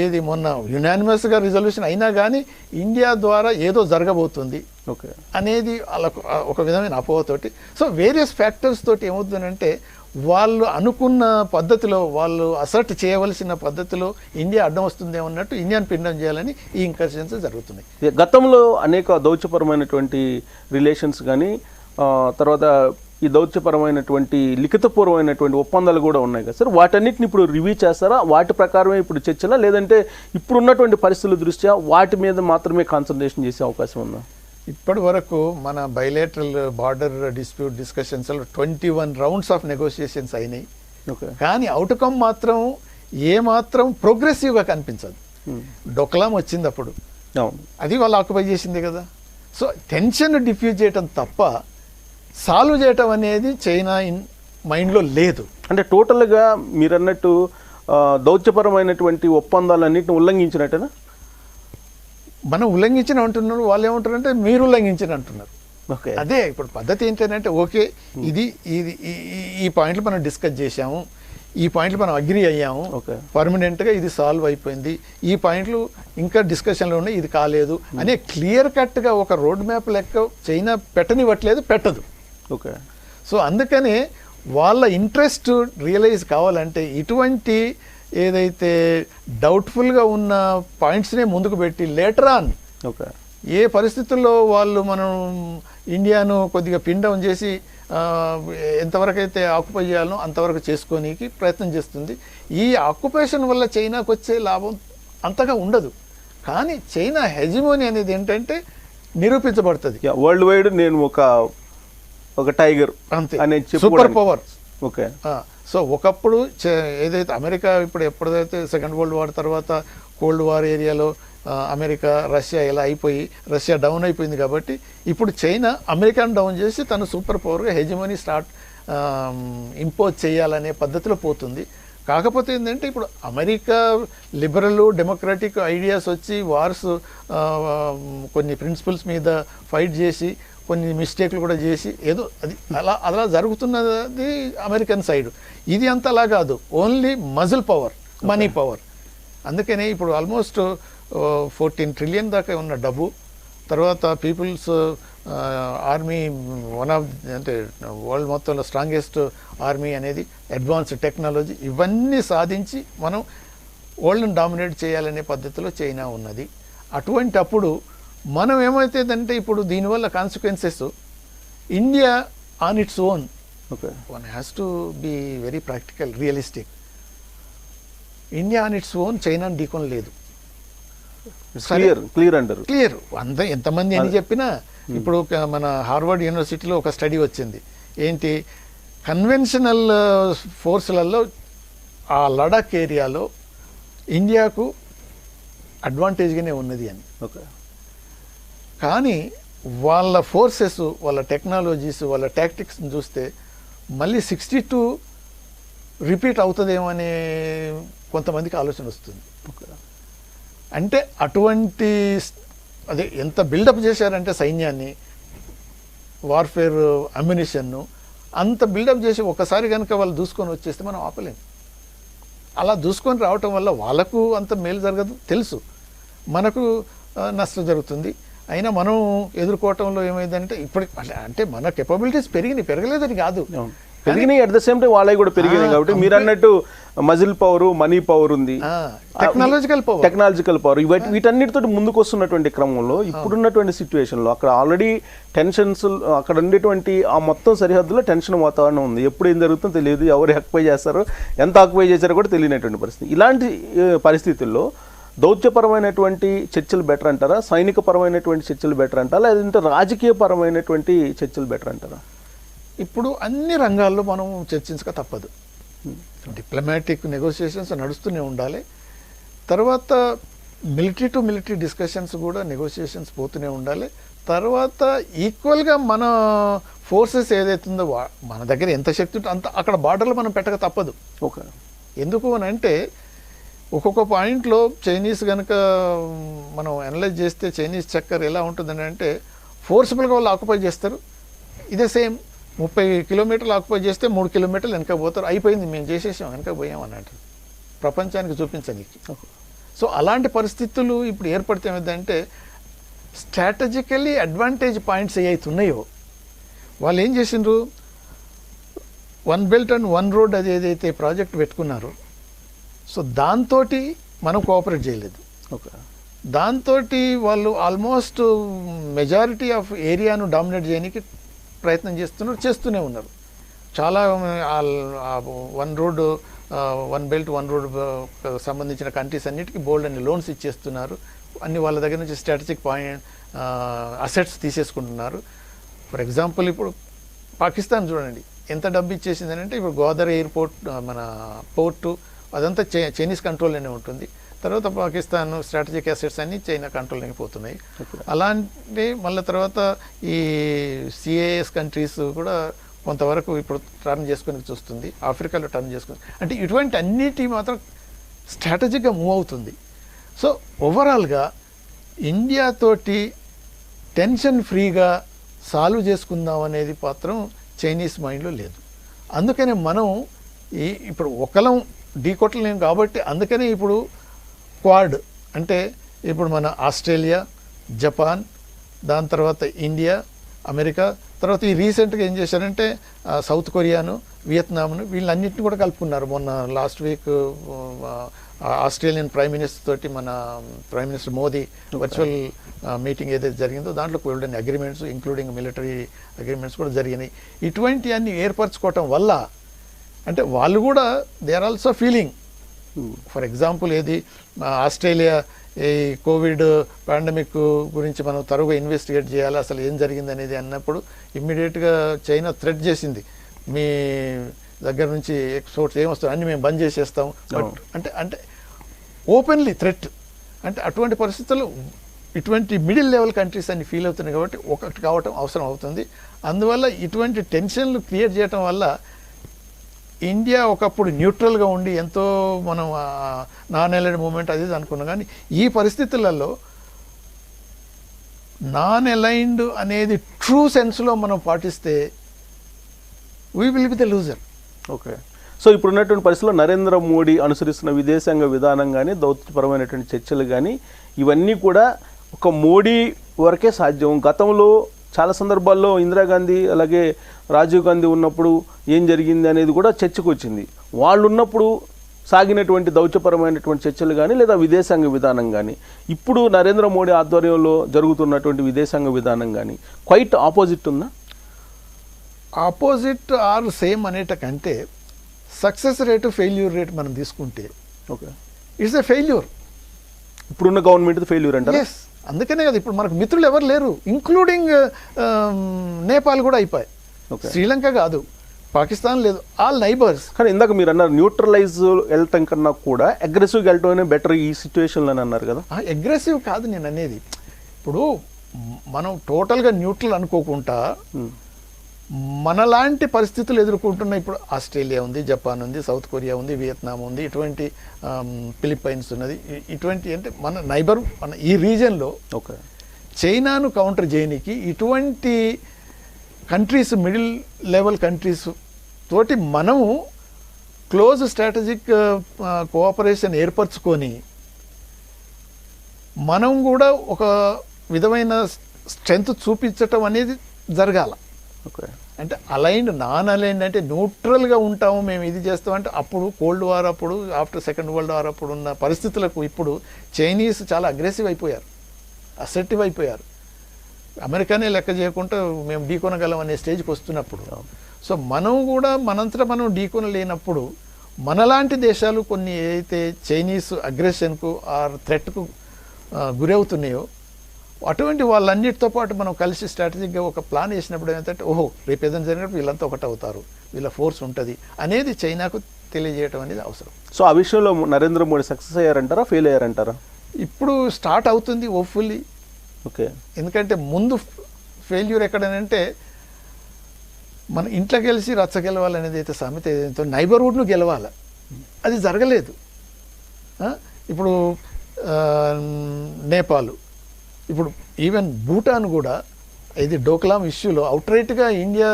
ఏది మొన్న యునానిమస్గా రిజల్యూషన్ అయినా కానీ ఇండియా ద్వారా ఏదో జరగబోతుంది ఓకే అనేది వాళ్ళకు ఒక విధమైన అపోహతోటి. సో వేరియస్ ఫ్యాక్టర్స్ తోటి ఏమవుతుందంటే వాళ్ళు అనుకున్న పద్ధతిలో వాళ్ళు అసర్ట్ చేయవలసిన పద్ధతిలో ఇండియా అడ్డం వస్తుందేమో అన్నట్టు ఇండియాని పిండం చేయాలని ఈ ఇంకర్షన్స్ జరుగుతున్నాయి. గతంలో అనేక దౌత్యపరమైనటువంటి రిలేషన్స్ కానీ తర్వాత ఈ దౌత్యపరమైనటువంటి లిఖితపూర్వమైనటువంటి ఒప్పందాలు కూడా ఉన్నాయి కదా సార్, వాటన్నిటిని ఇప్పుడు రివ్యూ చేస్తారా? వాటి ప్రకారమే ఇప్పుడు చర్చలా, లేదంటే ఇప్పుడున్నటువంటి పరిస్థితుల దృష్ట్యా వాటి మీద మాత్రమే కాన్సన్ట్రేషన్ చేసే అవకాశం ఉందా? ఇప్పటి వరకు మన బైలేటరల్ బార్డర్ డిస్ప్యూట్ డిస్కషన్స్లో 21 రౌండ్స్ ఆఫ్ నెగోషియేషన్స్ అయినాయి. ఓకే, కానీ అవుట్కమ్ మాత్రం ఏమాత్రం ప్రోగ్రెసివ్గా కనిపించదు. డొక్లాం వచ్చింది అప్పుడు, అవును, అది వాళ్ళు ఆక్యుపై చేసింది కదా. సో టెన్షన్ డిఫ్యూజ్ చేయటం తప్ప సాల్వ్ చేయటం అనేది చైనా మైండ్లో లేదు. అంటే టోటల్గా మీరు అన్నట్టు దౌత్యపరమైనటువంటి ఒప్పందాలన్నింటిని ఉల్లంఘించినట్టేనా? మనం ఉల్లంఘించిన అంటున్నారు, వాళ్ళు ఏమంటారంటే మీరు ఉల్లంఘించిన అంటున్నారు. ఓకే, అదే ఇప్పుడు పద్ధతి ఏంటంటే ఓకే ఇది ఇది ఈ పాయింట్లు మనం డిస్కస్ చేశాము, ఈ పాయింట్లు మనం అగ్రి అయ్యాము, ఓకే, పర్మనెంట్గా ఇది సాల్వ్ అయిపోయింది, ఈ పాయింట్లు ఇంకా డిస్కషన్లో ఉన్నాయి, ఇది కాలేదు అనే క్లియర్ కట్గా ఒక రోడ్ మ్యాప్ లెక్క చైనా పెట్టనివ్వట్లేదు, పెట్టదు. ఓకే, సో అందుకనే వాళ్ళ ఇంట్రెస్ట్ రియలైజ్ కావాలంటే ఇటువంటి ఏదైతే డౌట్ఫుల్గా ఉన్న పాయింట్స్నే ముందుకు పెట్టి లేటర్ ఆన్ ఓకే, ఏ పరిస్థితుల్లో వాళ్ళు మనం ఇండియాను కొద్దిగా పిన్ డౌన్ చేసి ఎంతవరకు అయితే ఆక్యుపై చేయాలనో అంతవరకు చేసుకోనికి ప్రయత్నం చేస్తుంది. ఈ ఆక్యుపేషన్ వల్ల చైనాకు వచ్చే లాభం అంతగా ఉండదు, కానీ చైనా హెజిమోనీ అనేది ఏంటంటే నిరూపించబడుతుంది. వరల్డ్ వైడ్ నేను ఒక టైగర్ అంతే, అనేది సూపర్ పవర్. ఓకే, సో ఒకప్పుడు ఏదైతే అమెరికా ఇప్పుడు ఎప్పుడైతే సెకండ్ వరల్డ్ వార్ తర్వాత కోల్డ్ వార్ ఏరియాలో అమెరికా రష్యా ఇలా అయిపోయి రష్యా డౌన్ అయిపోయింది కాబట్టి ఇప్పుడు చైనా అమెరికాను డౌన్ చేసి తను సూపర్ పవర్గా హెజిమనీ ఇంపోజ్ చేయాలనే పద్ధతిలో పోతుంది. కాకపోతే ఏంటంటే ఇప్పుడు అమెరికా లిబరల్ డెమోక్రాటిక్ ఐడియాస్ వచ్చి వార్స్ కొన్ని ప్రిన్సిపల్స్ మీద ఫైట్ చేసి కొన్ని మిస్టేక్లు కూడా చేసి ఏదో అది అలా జరుగుతున్నది అమెరికన్ సైడ్. ఇది అంతలా కాదు, only muscle power, money power. అందుకనే ఇప్పుడు ఆల్మోస్ట్ 14 ట్రిలియన్ దాకా ఉన్న డబ్బు, తర్వాత పీపుల్స్ ఆర్మీ వన్ ఆఫ్ అంటే వరల్డ్ మొత్తంలో స్ట్రాంగెస్ట్ ఆర్మీ అనేది, అడ్వాన్స్డ్ టెక్నాలజీ, ఇవన్నీ సాధించి మనం వరల్డ్ని డామినేట్ చేయాలనే పద్ధతిలో చైనా ఉన్నది. అటువంటి అప్పుడు మనం ఏమవుతుందంటే ఇప్పుడు దీనివల్ల consequences India on its own one has to be very practical realistic. India on its own చైనాని ఢీకొని లేదు. క్లియర్ అంటారు, క్లియర్. ఎంతమంది అని చెప్పినా ఇప్పుడు మన హార్వర్డ్ యూనివర్సిటీలో ఒక స్టడీ వచ్చింది ఏంటి, కన్వెన్షనల్ ఫోర్సులలో ఆ లడాక్ ఏరియాలో ఇండియాకు అడ్వాంటేజ్గానే ఉన్నది అని. ఓకే, కానీ వాళ్ళ ఫోర్సెస్, వాళ్ళ టెక్నాలజీస్, వాళ్ళ టాక్టిక్స్ని చూస్తే మళ్ళీ 62 రిపీట్ అవుతుందేమో అనే కొంతమందికి ఆలోచన వస్తుంది. అంటే అటువంటి అదే ఎంత బిల్డప్ చేశారంటే సైన్యాన్ని, వార్ఫేర్ అమ్యునిషన్ను అంత బిల్డప్ చేసి ఒకసారి కనుక వాళ్ళు దూసుకొని వచ్చేస్తే మనం ఆపలేం. అలా దూసుకొని రావటం వల్ల వాళ్ళకు అంత మేలు జరగదు తెలుసు, మనకు నష్టం జరుగుతుంది. అయినా మనం ఎదుర్కోవటంలో ఏమైందంటే ఇప్పుడు అంటే మన కెపబిలిటీస్ పెరగలేదని కాదు, పెరిగినాయి. అట్ ద సేమ్ టైం వాళ్ళవి కూడా పెరిగినాయి. కాబట్టి మీరు అన్నట్టు మజిల్ పవర్, మనీ పవర్ ఉంది, టెక్నాలజికల్ పవర్, వీటన్నిటితో ముందుకు వస్తున్నటువంటి క్రమంలో ఇప్పుడున్నటువంటి సిచ్యువేషన్లో అక్కడ ఆల్రెడీ టెన్షన్స్, అక్కడ ఉండేటువంటి ఆ మొత్తం సరిహద్దులో టెన్షన్ వాతావరణం ఉంది. ఎప్పుడు ఏం జరుగుతుందో తెలియదు, ఎవరు ఆక్యుపై చేస్తారో, ఎంత ఆక్యుపై చేశారో కూడా తెలియనటువంటి పరిస్థితి. ఇలాంటి పరిస్థితుల్లో దౌత్యపరమైనటువంటి చర్చలు బెటర్ అంటారా, సైనికపరమైనటువంటి చర్చలు బెటర్ అంటారా, లేదంటే రాజకీయపరమైనటువంటి చర్చలు బెటర్ అంటారా? ఇప్పుడు అన్ని రంగాల్లో మనం చర్చించక తప్పదు. డిప్లొమాటిక్ నెగోషియేషన్స్ నడుస్తూనే ఉండాలి. తర్వాత మిలిటరీ టు మిలిటరీ డిస్కషన్స్ కూడా నెగోషియేషన్స్ పోతూనే ఉండాలి. తర్వాత ఈక్వల్గా మన ఫోర్సెస్ ఏదైతుందో మన దగ్గర ఎంత శక్తి ఉంటే అంత అక్కడ బార్డర్లో మనం పెట్టక తప్పదు. ఓకే. ఎందుకు అని అంటే ఒక్కొక్క పాయింట్లో చైనీస్ కనుక మనం అనలైజ్ చేస్తే చైనీస్ చక్కర్ ఎలా ఉంటుందని అంటే ఫోర్సిబుల్గా వాళ్ళు ఆక్యుపై చేస్తారు. ఇదే సేమ్ 30 కిలోమీటర్లు ఆక్యుపై చేస్తే 3 కిలోమీటర్లు వెనక పోతారు. అయిపోయింది, మేము చేసేసాం, వెనక పోయాం అన్నట్టు ప్రపంచానికి చూపించడానికి. సో అలాంటి పరిస్థితులు ఇప్పుడు ఏర్పడితే ఏమిటంటే స్ట్రాటజికల్లీ అడ్వాంటేజ్ పాయింట్స్ ఏవైతున్నాయో వాళ్ళు ఏం చేసిండ్రు, 1 బెల్ట్ అండ్ 1 రోడ్ అది ఏదైతే ప్రాజెక్ట్ పెట్టుకున్నారో సో దాంతో మనం కోఆపరేట్ చేయలేదు. ఓకే. దాంతో వాళ్ళు ఆల్మోస్ట్ మెజారిటీ ఆఫ్ ఏరియాను డామినేట్ చేయడానికి ప్రయత్నం చేస్తూనే ఉన్నారు. చాలా 1 రోడ్ 1 బెల్ట్ 1 రోడ్ సంబంధించిన కంట్రీస్ అన్నిటికీ బోల్డ్ అన్ని లోన్స్ ఇచ్చేస్తున్నారు. అన్ని వాళ్ళ దగ్గర నుంచి స్ట్రాటజిక్ పాయింట్ అసెట్స్ తీసేసుకుంటున్నారు. ఫర్ ఎగ్జాంపుల్ ఇప్పుడు పాకిస్తాన్ చూడండి ఎంత డబ్బు ఇచ్చేసింది అంటే ఇప్పుడు గోదర్ ఎయిర్పోర్ట్ మన పోర్టు అదంతా చైనీస్ కంట్రోల్లోనే ఉంటుంది. తర్వాత పాకిస్తాన్ స్ట్రాటజిక్ అసెట్స్ అన్నీ చైనా కంట్రోల్లోకి పోతున్నాయి. అలాంటి మళ్ళీ తర్వాత ఈ సిఏఎస్ కంట్రీస్ కూడా కొంతవరకు ఇప్పుడు టర్న్ చేసుకొని చూస్తుంది, ఆఫ్రికాలో టర్న్ చేసుకుని, అంటే ఇటువంటి అన్నిటి మాత్రం స్ట్రాటజిక్గా మూవ్ అవుతుంది. సో ఓవరాల్గా ఇండియాతోటి టెన్షన్ ఫ్రీగా సాల్వ్ చేసుకుందాం అనేది మాత్రం చైనీస్ మైండ్లో లేదు. అందుకనే మనం ఇప్పుడు ఒకలం ఢీకొట్టలేం కాబట్టి అందుకనే ఇప్పుడు క్వాడ్ అంటే ఇప్పుడు మన ఆస్ట్రేలియా, జపాన్, దాని తర్వాత ఇండియా, అమెరికా, తర్వాత ఈ రీసెంట్గా ఏం చేశారంటే సౌత్ కొరియాను, వియత్నాంను వీళ్ళన్నింటినీ కూడా కలుపుకున్నారు. మొన్న last week Australian prime minister తోటి మన prime minister Modi virtual meeting ఏదైతే జరిగిందో దాంట్లో కొన్ని అగ్రిమెంట్స్ ఇంక్లూడింగ్ మిలిటరీ అగ్రిమెంట్స్ కూడా జరిగినాయి. ఇటువంటి అన్ని ఏర్పరచుకోవటం వల్ల అంటే వాళ్ళు కూడా they are also feeling. For example ఏది ఆస్ట్రేలియా ఈ కోవిడ్ పాండమిక్ గురించి మనం తరువుగా ఇన్వెస్టిగేట్ చేయాలి అసలు ఏం జరిగింది అనేది అన్నప్పుడు ఇమ్మీడియట్గా చైనా థ్రెట్ చేసింది, మీ దగ్గర నుంచి ఎక్స్పోర్ట్స్ ఏమొస్తాయి అన్నీ మేము బంద్ చేసేస్తాం. బట్ అంటే ఓపెన్లీ థ్రెట్. అంటే అటువంటి పరిస్థితుల్లో ఇటువంటి మిడిల్ లెవెల్ కంట్రీస్ అన్ని ఫీల్ అవుతున్నాయి కాబట్టి ఒకటి కావటం అవసరం అవుతుంది. అందువల్ల ఇటువంటి టెన్షన్లు క్రియేట్ చేయటం వల్ల ఇండియా ఒకప్పుడు న్యూట్రల్గా ఉండి ఎంతో మనం నాన్ అలైన్డ్ మూమెంట్ అది అనుకున్నాం. కానీ ఈ పరిస్థితులలో నాన్ అలైన్డ్ అనేది ట్రూ సెన్స్లో మనం పాటిస్తే we will be the loser. Okay. So ఇప్పుడున్నటువంటి పరిస్థితుల్లో నరేంద్ర మోడీ అనుసరిస్తున్న విదేశాంగ విధానం కానీ దౌత్యపరమైనటువంటి చర్చలు కానీ ఇవన్నీ కూడా ఒక మోడీ వరకే సాధ్యం. గతంలో చాలా సందర్భాల్లో ఇందిరాగాంధీ అలాగే రాజీవ్ గాంధీ ఉన్నప్పుడు ఏం జరిగింది అనేది కూడా చర్చకు వచ్చింది. వాళ్ళు ఉన్నప్పుడు సాగినటువంటి దౌత్యపరమైనటువంటి చర్చలు కానీ లేదా విదేశాంగ విధానం కానీ ఇప్పుడు నరేంద్ర మోడీ ఆధ్వర్యంలో జరుగుతున్నటువంటి విదేశాంగ విధానం కానీ క్వైట్ ఆపోజిట్ ఉందా? ఆపోజిట్ ఆర్ సేమ్ అనేట కంటే సక్సెస్ రేటు ఫెయిల్యూర్ రేట్ మనం తీసుకుంటే ఓకే ఇట్స్ ఎ ఫెయిల్యూర్. ఇప్పుడున్న గవర్నమెంట్ ఫెయిల్యూర్ అంటే ఎస్, అందుకనే కదా ఇప్పుడు మనకు మిత్రులు ఎవరు లేరు, ఇంక్లూడింగ్ నేపాల్ కూడా అయిపోయి, శ్రీలంక కాదు, పాకిస్తాన్ లేదు, ఆల్ నైబర్స్. కానీ ఇందాక మీరు అన్నారు న్యూట్రలైజ్ వెళ్ళటం కన్నా కూడా అగ్రెసివ్గా వెళ్ళటమే బెటర్ ఈ సిచ్యువేషన్లో అని అన్నారు కదా. అగ్రెసివ్ కాదు నేను అనేది. ఇప్పుడు మనం టోటల్గా న్యూట్రల్ అనుకోకుండా మనలాంటి పరిస్థితులు ఎదుర్కొంటున్న ఇప్పుడు ఆస్ట్రేలియా ఉంది, జపాన్ ఉంది, సౌత్ కొరియా ఉంది, వియత్నాం ఉంది, ఇటువంటి ఫిలిప్పైన్స్ ఉన్నది, ఇటువంటి అంటే మన నైబర్ మన ఈ రీజన్లో ఓకే చైనాను కౌంటర్ చేయడానికి ఇటువంటి కంట్రీస్ మిడిల్ లెవెల్ కంట్రీస్ తోటి మనము క్లోజ్ స్ట్రాటజిక్ కోఆపరేషన్ ఏర్పరచుకొని మనం కూడా ఒక విధమైన స్ట్రెంగ్త్ చూపించటం అనేది జరగాల. ఓకే. అంటే అలైన్డ్ నాన్ అలైన్డ్ అంటే న్యూట్రల్గా ఉంటాము మేము ఇది చేస్తామంటే అప్పుడు కోల్డ్ వార్ అప్పుడు ఆఫ్టర్ సెకండ్ వరల్డ్ వార్ అప్పుడు ఉన్న పరిస్థితులకు ఇప్పుడు చైనీస్ చాలా అగ్రెసివ్ అయిపోయారు, అసెర్టివ్ అయిపోయారు. అమెరికానే లెక్క చేయకుండా మేము ఢీకొనగలం అనే స్టేజ్కి వస్తున్నప్పుడు సో మనం కూడా మనంతటా మనం ఢీకొనలేనప్పుడు మనలాంటి దేశాలు కొన్ని ఏదైతే చైనీస్ అగ్రెషన్కు ఆర్ థ్రెట్కు గురవుతున్నాయో అటువంటి వాళ్ళన్నిటితో పాటు మనం కలిసి స్ట్రాటజిక్గా ఒక ప్లాన్ వేసినప్పుడు ఏంటంటే ఓహో రేపు ఏదైనా జరిగినప్పుడు వీళ్ళంతా ఒకటి అవుతారు, వీళ్ళ ఫోర్స్ ఉంటుంది అనేది చైనాకు తెలియజేయటం అనేది అవసరం. సో ఆ విషయంలో నరేంద్ర మోడీ సక్సెస్ అయ్యారంటారా, ఫెయిల్ అయ్యారంటారా? ఇప్పుడు స్టార్ట్ అవుతుంది హోప్ఫుల్లీ. ఓకే. ఎందుకంటే ముందు ఫెయిల్యూర్ ఎక్కడనంటే మన ఇంట్లో గెలిచి రచ్చ గెలవాలనేది అయితే సామెత ఏదైతే నైబర్హుడ్ను గెలవాలి, అది జరగలేదు. ఇప్పుడు నేపాల్, ఇప్పుడు ఈవెన్ భూటాన్ కూడా ఇది డోక్లాం ఇష్యూలో అవుట్రైట్గా ఇండియా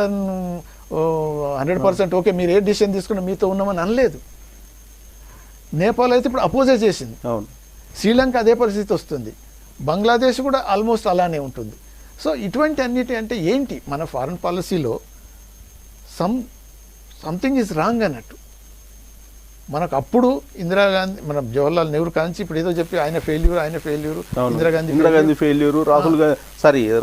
100% ఓకే మీరు ఏ డిసిషన్ తీసుకున్నా మీతో ఉన్నామని అనలేదు. నేపాల్ అయితే ఇప్పుడు అపోజే చేసింది. అవును. శ్రీలంక అదే పరిస్థితి వస్తుంది. బంగ్లాదేశ్ కూడా ఆల్మోస్ట్ అలానే ఉంటుంది. సో ఇటువంటి అన్నిటి అంటే ఏంటి, మన ఫారెన్ పాలసీలో సంథింగ్ ఈజ్ రాంగ్ అన్నట్టు. మనకు అప్పుడు ఇందిరాగాంధీ, మన జవహర్లాల్ నెహ్రూ కాంచి ఇప్పుడు ఏదో చెప్పి ఆయన failure Indira Gandhi failure,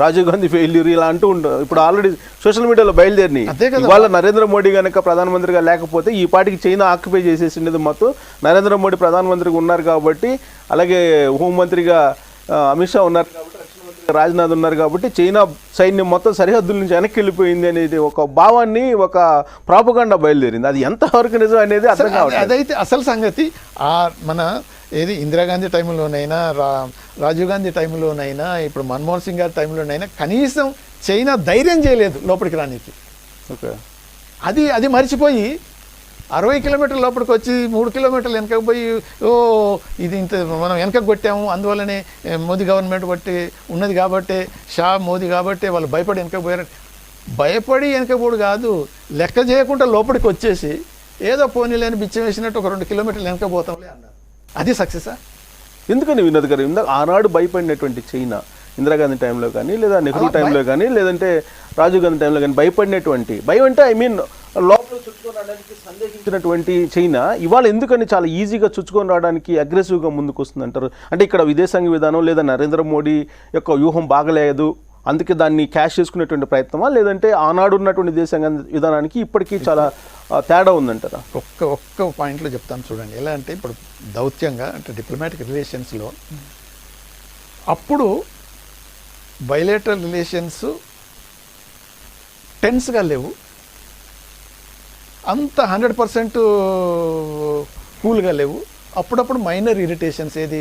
Rajiv Gandhi failure ఇలా అంటూ ఉంటారు. ఇప్పుడు ఆల్రెడీ సోషల్ మీడియాలో బయలుదేరినాయి. ఇవాళ నరేంద్ర మోడీ కనుక ప్రధానమంత్రిగా లేకపోతే ఈ పాటికి చైనా ఆక్యుపై చేసేసిండేది మొత్తం. నరేంద్ర మోడీ ప్రధానమంత్రిగా ఉన్నారు కాబట్టి, అలాగే హోంమంత్రిగా అమిత్ షా ఉన్నారు కాబట్టి, రాజ్నాథ్ ఉన్నారు కాబట్టి చైనా సైన్యం మొత్తం సరిహద్దుల నుంచి వెనక్కి వెళ్ళిపోయింది అనేది ఒక భావాన్ని, ఒక ప్రాపగండా బయలుదేరింది. అది ఎంతవరకు నిజం అనేది అర్థం కావాలి. అదైతే అసలు సంగతి. మన ఏది ఇందిరాగాంధీ టైంలోనైనా, రాజీవ్ గాంధీ టైంలోనైనా, ఇప్పుడు మన్మోహన్ సింగ్ గారి టైంలోనైనా కనీసం చైనా ధైర్యం చేయలేదు లోపలికి రానికి. ఓకే. అది మర్చిపోయి 60 కిలోమీటర్ల లోపలికి వచ్చి 3 కిలోమీటర్లు వెనకకు పోయి ఇది ఇంత మనం వెనకకు కొట్టాము, అందువల్లనే మోదీ గవర్నమెంట్ బట్టి ఉన్నది కాబట్టి, షా మోదీ కాబట్టి వాళ్ళు భయపడి వెనకకు పోయారు. భయపడి వెనకపోడు కాదు, లెక్క చేయకుండా లోపలికి వచ్చేసి ఏదో పోనీలేని బిచ్చం వేసినట్టు ఒక 2 కిలోమీటర్లు వెనకపోతాంలే అన్నారు. అది సక్సెసా? ఎందుకని వినోద్ గారు, ఇందాక ఆనాడు భయపడినటువంటి చైనా ఇందిరాగాంధీ టైంలో కానీ, లేదా నెహ్రూ టైంలో కానీ, లేదంటే రాజీవ్ గాంధీ టైంలో కానీ భయపడినటువంటి, భయం అంటే లోపల చుట్టుకొని రావడానికి సందేహించినటువంటి చైనా ఇవాళ ఎందుకని చాలా ఈజీగా చుచ్చుకొని రావడానికి అగ్రెసివ్గా ముందుకు వస్తుంది అంటారు? అంటే ఇక్కడ విదేశాంగ విధానం లేదా నరేంద్ర మోడీ యొక్క వ్యూహం బాగలేదు, అందుకే దాన్ని క్యాష్ చేసుకునేటువంటి ప్రయత్నమా, లేదంటే ఆనాడు ఉన్నటువంటి విదేశాంగ విధానానికి ఇప్పటికీ చాలా తేడా ఉందంటారా? ఒక్క పాయింట్లో చెప్తాను చూడండి. ఎలా అంటే ఇప్పుడు దౌత్యంగా అంటే డిప్లొమాటిక్ రిలేషన్స్లో అప్పుడు బైలేటరల్ రిలేషన్స్ టెన్స్గా లేవు, అంత 100% కూల్గా లేవు. అప్పుడప్పుడు మైనర్ ఇరిటేషన్స్, ఏది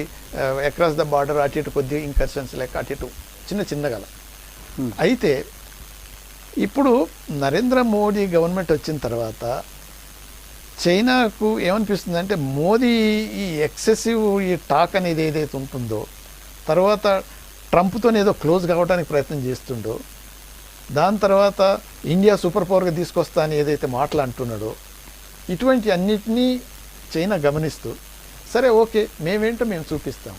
అక్రాస్ ద బార్డర్ అటు ఇటు కొద్దిగా ఇంకర్షన్స్ లెక్క అటు ఇటు చిన్నగా. అయితే ఇప్పుడు నరేంద్ర మోడీ గవర్నమెంట్ వచ్చిన తర్వాత చైనాకు ఏమనిపిస్తుంది అంటే, మోదీ ఈ ఎక్సెసివ్ ఈ టాక్ అనేది ఏదైతే ఉంటుందో, తర్వాత ట్రంప్తో ఏదో క్లోజ్ కావడానికి ప్రయత్నం చేస్తుండో, దాని తర్వాత ఇండియా సూపర్ పవర్గా తీసుకొస్తా అని ఏదైతే మాటలు అంటున్నాడో, ఇటువంటి అన్నిటినీ చైనా గమనిస్తూ సరే ఓకే మేమేంటో మేము చూపిస్తాం.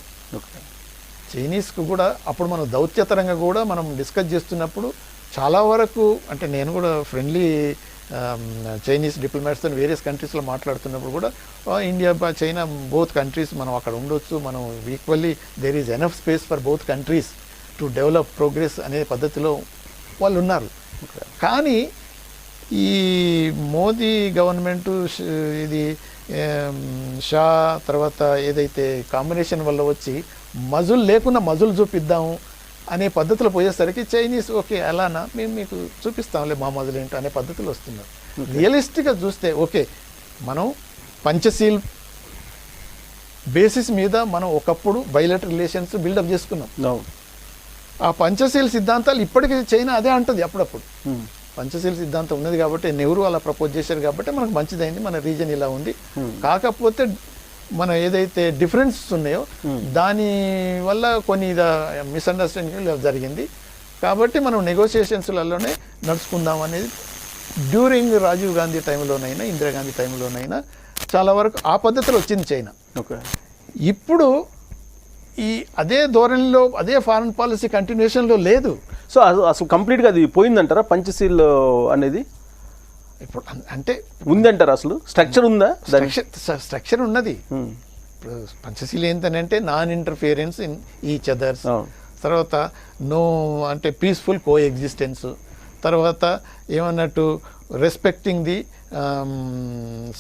చైనీస్కు కూడా అప్పుడు మనం దౌత్యతరంగా కూడా మనం డిస్కస్ చేస్తున్నప్పుడు చాలా వరకు, అంటే నేను కూడా ఫ్రెండ్లీ చైనీస్ డిప్లొమాట్స్తో వేరియస్ కంట్రీస్లో మాట్లాడుతున్నప్పుడు కూడా ఇండియా చైనా బోత్ కంట్రీస్ మనం అక్కడ ఉండొచ్చు, మనం equally there is enough space for both countries to develop progress అనే పద్ధతిలో వాళ్ళు ఉన్నారు. కానీ ఈ మోదీ గవర్నమెంటు ఇది షా తర్వాత ఏదైతే కాంబినేషన్ వల్ల వచ్చి మజులు లేకుండా మజులు చూపిద్దాము అనే పద్ధతిలో పోయేసరికి చైనీస్ ఓకే అలానా మేము మీకు చూపిస్తాంలే మా మజులు ఏంటో అనే పద్ధతిలో వస్తున్నారు. రియలిస్టిక్గా చూస్తే ఓకే మనం పంచశీల్ బేసిస్ మీద మనం ఒకప్పుడు బైలేటరల్ రిలేషన్స్ బిల్డప్ చేసుకున్నాం. ఆ పంచశీల సిద్ధాంతాలు ఇప్పటికీ చైనా అదే అంటుంది అప్పుడప్పుడు. పంచశీల సిద్ధాంతం ఉన్నది కాబట్టి, నెహ్రూ అలా ప్రపోజ్ చేశారు కాబట్టి మనకు మంచిదైంది, మన రీజన్ ఇలా ఉంది. కాకపోతే మన ఏదైతే డిఫరెన్సెస్ ఉన్నాయో దాని వల్ల కొన్ని మిస్అండర్స్టాండింగ్ జరిగింది కాబట్టి మనం నెగోషియేషన్స్లలోనే నడుచుకుందాం అనేది డ్యూరింగ్ రాజీవ్ గాంధీ టైంలోనైనా, ఇందిరాగాంధీ టైంలోనైనా చాలా వరకు ఆ పద్ధతిలో వచ్చింది చైనా. ఇప్పుడు ఈ అదే ధోరణిలో అదే ఫారెన్ పాలసీ కంటిన్యూషన్లో లేదు. సో అసలు కంప్లీట్గా అది పోయిందంటారా పంచశీల్ అనేది? ఇప్పుడు అంటే ఉందంటారా, అసలు స్ట్రక్చర్ ఉందా? స్ట్రక్చర్ ఉన్నది. ఇప్పుడు పంచశీల్ ఏంటంటే non interference in each others, తర్వాత నో అంటే పీస్ఫుల్ కో ఎగ్జిస్టెన్స్, తర్వాత ఏమన్నట్టు respecting the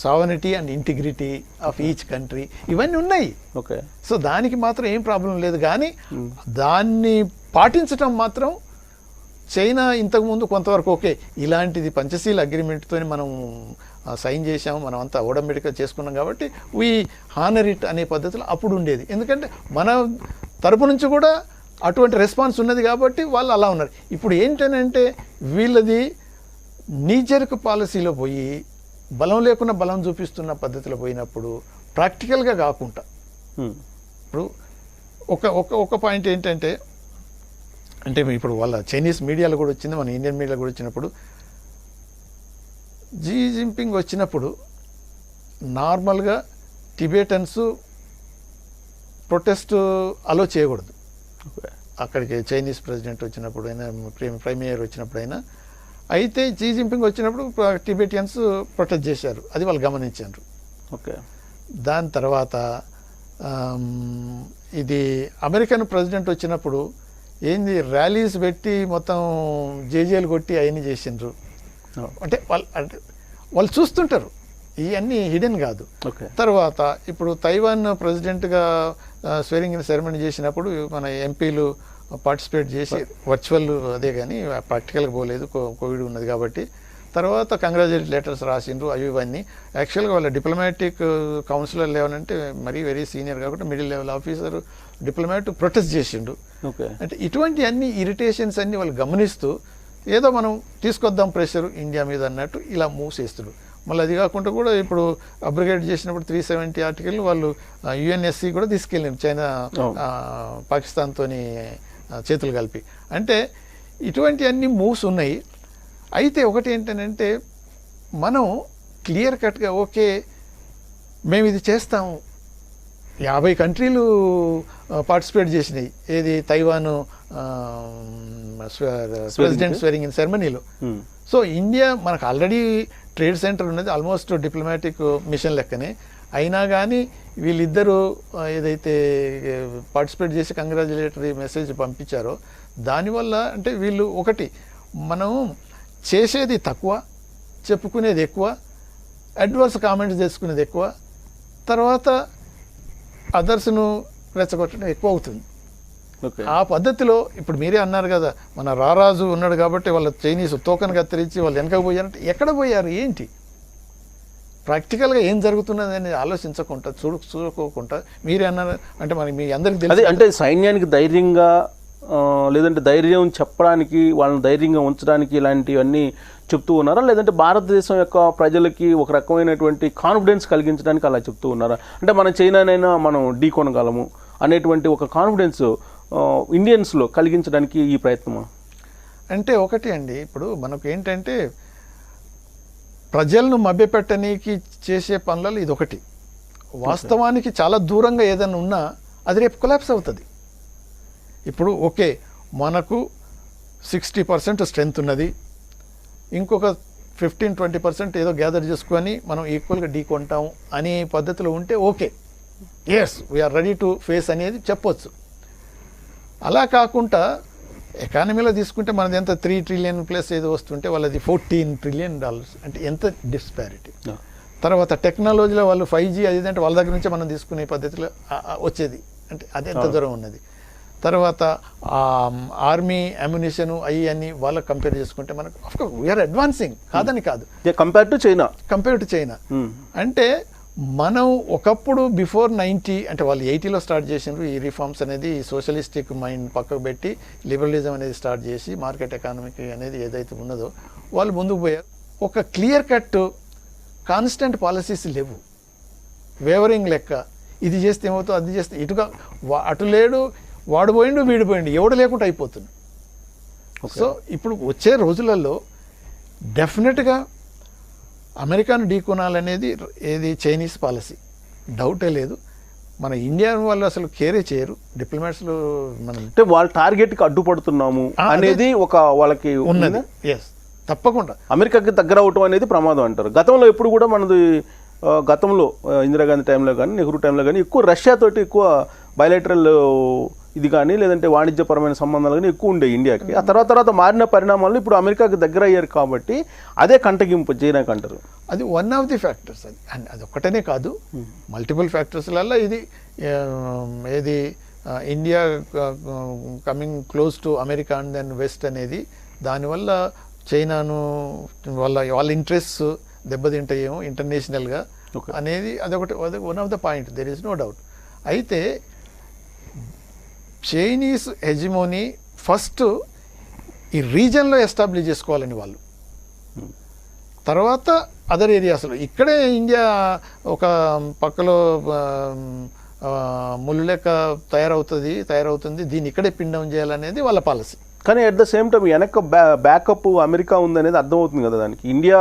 sovereignty and integrity of each country, ఇవన్నీ ఉన్నాయి. ఓకే. సో దానికి మాత్రం ఏం ప్రాబ్లం లేదు. కానీ దాన్ని పాటించటం మాత్రం చైనా ఇంతకుముందు కొంతవరకు ఓకే ఇలాంటిది పంచశీల అగ్రిమెంట్తో మనం సైన్ చేసాము, మనం అంతా ఓడంబెడిక చేసుకున్నాం కాబట్టి వీ హానర్ ఇట్ అనే పద్ధతిలో అప్పుడు ఉండేది. ఎందుకంటే మన తరపు నుంచి కూడా అటువంటి రెస్పాన్స్ ఉన్నది కాబట్టి వాళ్ళు అలా ఉన్నారు. ఇప్పుడు ఏంటనంటే వీళ్ళది నీచరిక పాలసీలో పోయి బలం లేకుండా బలం చూపిస్తున్న పద్ధతిలో పోయినప్పుడు ప్రాక్టికల్గా కాకుండా ఇప్పుడు ఒక పాయింట్ ఏంటంటే అంటే ఇప్పుడు వాళ్ళ చైనీస్ మీడియాలో కూడా వచ్చింది, మన ఇండియన్ మీడియాలో కూడా వచ్చినప్పుడు జీ జింపింగ్ వచ్చినప్పుడు నార్మల్గా టిబెటన్స్ ప్రొటెస్ట్ అలో చేయకూడదు. అక్కడికి చైనీస్ ప్రెసిడెంట్ వచ్చినప్పుడు అయినా ప్రైమ్ మినిస్టర్ వచ్చినప్పుడైనా, అయితే జీ జింపింగ్ వచ్చినప్పుడు టిబెటియన్స్ ప్రొటెస్ట్ చేశారు, అది వాళ్ళు గమనించారు. ఓకే. దాని తర్వాత ఇది అమెరికన్ ప్రెసిడెంట్ వచ్చినప్పుడు ఏంది ర్యాలీస్ పెట్టి మొత్తం జేజేలు కొట్టి అవన్నీ చేసిండ్రు. అంటే వాళ్ళు చూస్తుంటారు, ఇవన్నీ హిడెన్ కాదు. తర్వాత ఇప్పుడు తైవాన్ ప్రెసిడెంట్గా స్వేరింగ్ ఇన్ సెరమనీ చేసినప్పుడు మన ఎంపీలు పార్టిసిపేట్ చేసి వర్చువల్ అదే కానీ ప్రాక్టికల్గా పోలేదు, కోవిడ్ ఉన్నది కాబట్టి. తర్వాత కంగ్రాచులేట్ లెటర్స్ రాసిండ్రు, అవి ఇవన్నీ. యాక్చువల్గా వాళ్ళ డిప్లొమాటిక్ కౌన్సిలర్ లేవనంటే మరీ వెరీ సీనియర్ కాబట్టి middle level officer diplomat protest చేసిండు. అంటే ఇటువంటి అన్ని ఇరిటేషన్స్ అన్ని వాళ్ళు గమనిస్తూ ఏదో మనం తీసుకొద్దాం ప్రెషర్ ఇండియా మీద అన్నట్టు ఇలా మూవ్ చేస్తుడు. మళ్ళీ అది కాకుండా కూడా ఇప్పుడు అబ్రిగేట్ చేసినప్పుడు 370 ఆర్టికల్ వాళ్ళు యుఎన్ఎస్సి కూడా తీసుకెళ్ళారు చైనా పాకిస్తాన్తో చేతులు కలిపి. అంటే ఇటువంటి అన్ని మూవ్స్ ఉన్నాయి. అయితే ఒకటి ఏంటంటే మనం క్లియర్ కట్గా ఓకే మేము ఇది చేస్తాము, 50 కంట్రీలు పార్టిసిపేట్ చేసినాయి ఏది తైవాన్ ప్రెసిడెంట్ స్వేరింగ్ ఇన్ సెరమనీలో. సో ఇండియా మనకు ఆల్రెడీ ట్రేడ్ సెంటర్ ఉన్నది, ఆల్మోస్ట్ డిప్లొమాటిక్ మిషన్ లెక్కనే. అయినా కానీ వీళ్ళిద్దరూ ఏదైతే పార్టిసిపేట్ చేసి కంగ్రాచులేటరీ మెసేజ్ పంపించారో దానివల్ల అంటే వీళ్ళు ఒకటి మనం చేసేది తక్కువ, చెప్పుకునేది ఎక్కువ, అడ్వర్స్ కామెంట్స్ చేసుకునేది ఎక్కువ, తర్వాత అదర్స్ను రెచ్చగొట్టడం ఎక్కువ అవుతుంది. ఆ పద్ధతిలో ఇప్పుడు మీరే అన్నారు కదా, మన రారాజు ఉన్నాడు కాబట్టి వాళ్ళ చైనీస్ తోకను కత్తిరించి వాళ్ళు వెనక పోయారంటే ఎక్కడ పోయారు, ఏంటి ప్రాక్టికల్గా ఏం జరుగుతున్నది అని ఆలోచించకుండా చూడుకోకుండా మీరే అన్నారు అంటే మనకి మీ అందరికి తెలియదు. అంటే సైన్యానికి ధైర్యంగా లేదంటే ధైర్యం చెప్పడానికి వాళ్ళని ధైర్యంగా ఉంచడానికి ఇలాంటివన్నీ చెప్తూ ఉన్నారా, లేదంటే భారతదేశం యొక్క ప్రజలకి ఒక రకమైనటువంటి కాన్ఫిడెన్స్ కలిగించడానికి అలా చెప్తూ ఉన్నారా? అంటే మన చైనానైనా మనం ఢీ కొనగలము అనేటువంటి ఒక కాన్ఫిడెన్స్ ఇండియన్స్లో కలిగించడానికి ఈ ప్రయత్నమా? అంటే ఒకటి అండి, ఇప్పుడు మనకు ఏంటంటే ప్రజలను మభ్యపెట్టడానికి చేసే పనులలో ఇది ఒకటి. వాస్తవానికి చాలా దూరంగా ఏదైనా ఉన్నా అది రేపు కొలాప్స్ అవుతుంది. ఇప్పుడు ఓకే మనకు 60% స్ట్రెంగ్త్ ఉన్నది, ఇంకొక 15-20% ఏదో గ్యాదర్ చేసుకొని మనం ఈక్వల్గా ఢీ కొంటాం అనే పద్ధతిలో ఉంటే okay, yes we are ready to face అనేది చెప్పొచ్చు. అలా కాకుండా ఎకానమీలో తీసుకుంటే మనది ఎంత 3 ట్రిలియన్ ప్లస్ ఏదో వస్తుంటే వాళ్ళది $14 ట్రిలియన్, అంటే ఎంత డిస్పారిటీ. తర్వాత టెక్నాలజీలో వాళ్ళు 5G అది అంటే వాళ్ళ దగ్గర నుంచి మనం తీసుకునే పద్ధతిలో వచ్చేది, అంటే అది ఎంత దూరం ఉన్నది. తర్వాత ఆర్మీ అమ్యునిషన్ అవి అన్ని వాళ్ళకి కంపేర్ చేసుకుంటే మనకు ఆఫ్కోర్స్ వీఆర్ అడ్వాన్సింగ్, కాదని కాదు, కంపేర్ టు చైనా. అంటే మనం ఒకప్పుడు బిఫోర్ 90 అంటే వాళ్ళు 80లో స్టార్ట్ చేసినారు ఈ రిఫార్మ్స్ అనేది, సోషలిస్టిక్ మైండ్ పక్కకు పెట్టి లిబరలిజం అనేది స్టార్ట్ చేసి మార్కెట్ ఎకానమీకి అనేది ఏదైతే ఉన్నదో వాళ్ళు ముందుకు పోయారు. ఒక క్లియర్ కట్ కాన్స్టెంట్ పాలసీస్ లేవు, వేవరింగ్ లెక్క ఇది చేస్తే ఏమవుతుందో అది చేస్తే ఇటుగా అటు లేడు, వాడు పోయిండు వీడు పోయిండు, ఎవడు లేకుండా అయిపోతుంది. సో ఇప్పుడు వచ్చే రోజులలో డెఫినెట్గా అమెరికాను ఢీకొనాలనేది ఏది చైనీస్ పాలసీ, డౌటే లేదు. మన ఇండియా వాళ్ళు అసలు కేరే చేయరు డిప్లొమాట్స్లో. మనం అంటే వాళ్ళ టార్గెట్కి అడ్డుపడుతున్నాము అనేది ఒక వాళ్ళకి ఉన్నది. ఎస్, తప్పకుండా అమెరికాకి దగ్గర అవటం అనేది ప్రమాదం అంటారు. గతంలో ఎప్పుడు కూడా మనది గతంలో ఇందిరాగాంధీ టైంలో కానీ నెహ్రూ టైంలో కానీ ఎక్కువ రష్యాతోటి ఎక్కువ బయలెటరల్ ఇది కానీ లేదంటే వాణిజ్యపరమైన సంబంధాలు కానీ ఎక్కువ ఉండే ఇండియాకి. ఆ తర్వాత మారిన పరిణామాలు ఇప్పుడు అమెరికాకి దగ్గర అయ్యారు కాబట్టి అదే కంటగింపు చైనాకి అంటారు. అది వన్ ఆఫ్ ది ఫ్యాక్టర్స్. అది ఒక్కటనే కాదు, మల్టిపుల్ ఫ్యాక్టర్స్లలో ఇది ఏది India coming close to America and then west అనేది దానివల్ల చైనాను వాళ్ళ ఇంట్రెస్ట్ దెబ్బతింటాయేమో ఇంటర్నేషనల్గా అనేది అదొకటి one of the point, there is no doubt. అయితే చైనీస్ హెజిమోనీ ఫస్ట్ ఈ రీజన్లో ఎస్టాబ్లిష్ చేసుకోవాలని వాళ్ళు, తర్వాత అదర్ ఏరియాస్లో. ఇక్కడే ఇండియా ఒక పక్కలో ముళ్ళు లెక్క తయారవుతుంది, దీన్ని ఇక్కడే పిన్ డౌన్ చేయాలనేది వాళ్ళ పాలసీ. కానీ అట్ ద సేమ్ టైం వెనక బ్యాకప్ అమెరికా ఉందనేది అర్థమవుతుంది కదా దానికి. ఇండియా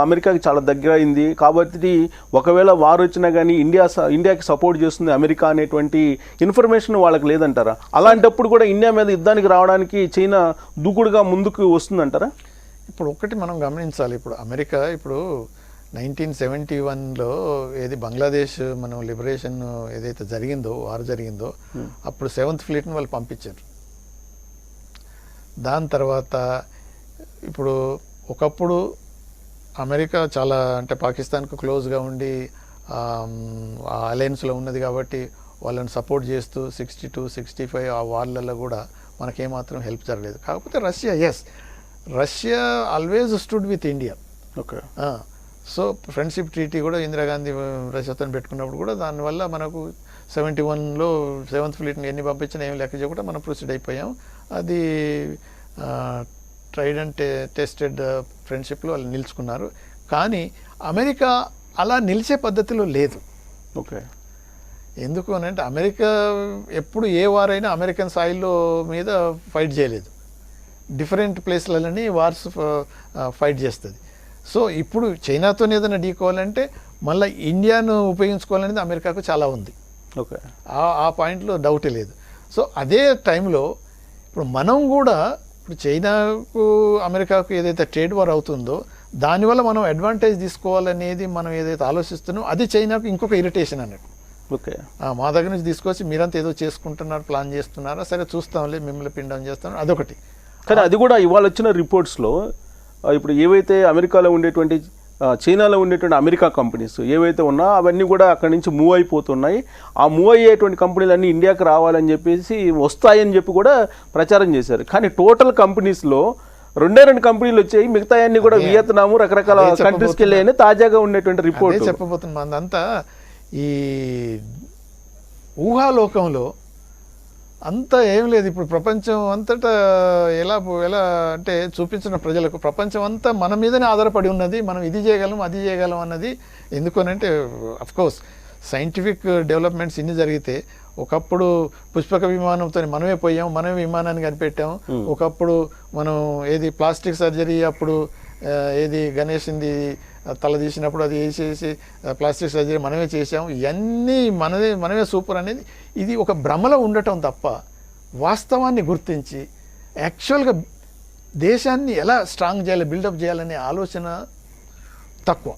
అమెరికాకి చాలా దగ్గర అయింది కాబట్టి ఒకవేళ వారు వచ్చినా కానీ ఇండియాకి సపోర్ట్ చేస్తుంది అమెరికా అనేటువంటి ఇన్ఫర్మేషన్ వాళ్ళకి లేదంటారా? అలాంటప్పుడు కూడా ఇండియా మీద యుద్ధానికి రావడానికి చైనా దూకుడుగా ముందుకు వస్తుందంటారా? ఇప్పుడు ఒకటి మనం గమనించాలి, ఇప్పుడు అమెరికా ఇప్పుడు 1971లో ఏది బంగ్లాదేశ్ మనం లిబరేషన్ ఏదైతే జరిగిందో, వార్ జరిగిందో, అప్పుడు 7th ఫ్లీట్ని వాళ్ళు పంపించారు. దాని తర్వాత ఇప్పుడు ఒకప్పుడు అమెరికా చాలా అంటే పాకిస్తాన్కు క్లోజ్గా ఉండి అలయన్స్లో ఉన్నది కాబట్టి వాళ్ళని సపోర్ట్ చేస్తూ 62, 65 ఆ వార్లలో కూడా మనకేమాత్రం హెల్ప్ జరగలేదు. కాకపోతే Russia always stood with India. Okay. So friendship treaty కూడా ఇందిరాగాంధీ రష్యాతో పెట్టుకున్నప్పుడు కూడా దానివల్ల మనకు 71లో 7th ఫ్లీట్ని ఎన్ని పంపించినా ఏం లెక్క చేయకుండా మనం ప్రొసీడ్ అయిపోయాం. అది ట్రైడ్ అండ్ టెస్టెడ్ ఫ్రెండ్షిప్లో వాళ్ళు నిలుచుకున్నారు. కానీ అమెరికా అలా నిలిచే పద్ధతిలో లేదు. ఓకే. ఎందుకు అని అంటే అమెరికా ఎప్పుడు ఏ వారైనా అమెరికన్ సాయిల్లో మీద ఫైట్ చేయలేదు, డిఫరెంట్ ప్లేస్లలోని వార్స్ ఫైట్ చేస్తుంది. సో ఇప్పుడు చైనాతో ఏదైనా ఢీకోవాలంటే మళ్ళీ ఇండియాను ఉపయోగించుకోవాలనేది అమెరికాకు చాలా ఉంది. ఓకే. ఆ పాయింట్లో డౌటే లేదు. సో అదే టైంలో ఇప్పుడు మనం కూడా ఇప్పుడు చైనాకు అమెరికాకు ఏదైతే ట్రేడ్ వార్ అవుతుందో దానివల్ల మనం అడ్వాంటేజ్ తీసుకోవాలనేది మనం ఏదైతే ఆలోచిస్తున్నామో అది చైనాకు ఇంకొక ఇరిటేషన్ అన్నట్టు. ఓకే. మా దగ్గర నుంచి తీసుకొచ్చి మీరంతా ఏదో చేసుకుంటున్నారు, ప్లాన్ చేస్తున్నారా, సరే చూస్తాంలే మిమ్మల్ని పిన్ డౌన్ చేస్తాం, అదొకటి. కానీ అది కూడా ఇవాళ వచ్చిన రిపోర్ట్స్లో ఇప్పుడు ఏవైతే అమెరికాలో ఉండేటువంటి చైనాలో ఉండేటువంటి అమెరికా కంపెనీస్ ఏవైతే ఉన్నా అవన్నీ కూడా అక్కడి నుంచి మూవ్ అయిపోతున్నాయి. ఆ మూవ్ అయ్యేటువంటి కంపెనీలన్నీ ఇండియాకి రావాలని చెప్పేసి వస్తాయని చెప్పి కూడా ప్రచారం చేశారు. కానీ టోటల్ కంపెనీస్లో 2 కంపెనీలు వచ్చాయి, మిగతా అన్ని కూడా వియత్నాము రకరకాల కంట్రీస్కి వెళ్ళాయని తాజాగా ఉండేటువంటి రిపోర్ట్ చెప్పబోతుంది. అదంతా ఈ ఊహాలోకంలో అంతా ఏం లేదు. ఇప్పుడు ప్రపంచం అంతటా ఎలా అంటే చూపించిన ప్రజలకు ప్రపంచం అంతా మన మీదనే ఆధారపడి ఉన్నది, మనం ఇది చేయగలం అది చేయగలం అన్నది. ఎందుకనంటే అఫ్కోర్స్ సైంటిఫిక్ డెవలప్మెంట్స్ ఇన్ని జరిగితే ఒకప్పుడు పుష్పక విమానంతో మనమే పోయాం, మనమే విమానాన్ని కనిపెట్టాం. ఒకప్పుడు మనం ఏది ప్లాస్టిక్ సర్జరీ అప్పుడు ఏది గణేష్ది తల తీసినప్పుడు అది వేసేసి ప్లాస్టిక్ సర్జరీ మనమే చేసాం. ఇవన్నీ మనమే సూపర్ అనేది ఇది ఒక భ్రమలో ఉండటం తప్ప వాస్తవాన్ని గుర్తించి యాక్చువల్గా దేశాన్ని ఎలా స్ట్రాంగ్ చేయాలి, బిల్డప్ చేయాలనే ఆలోచన తక్కువ,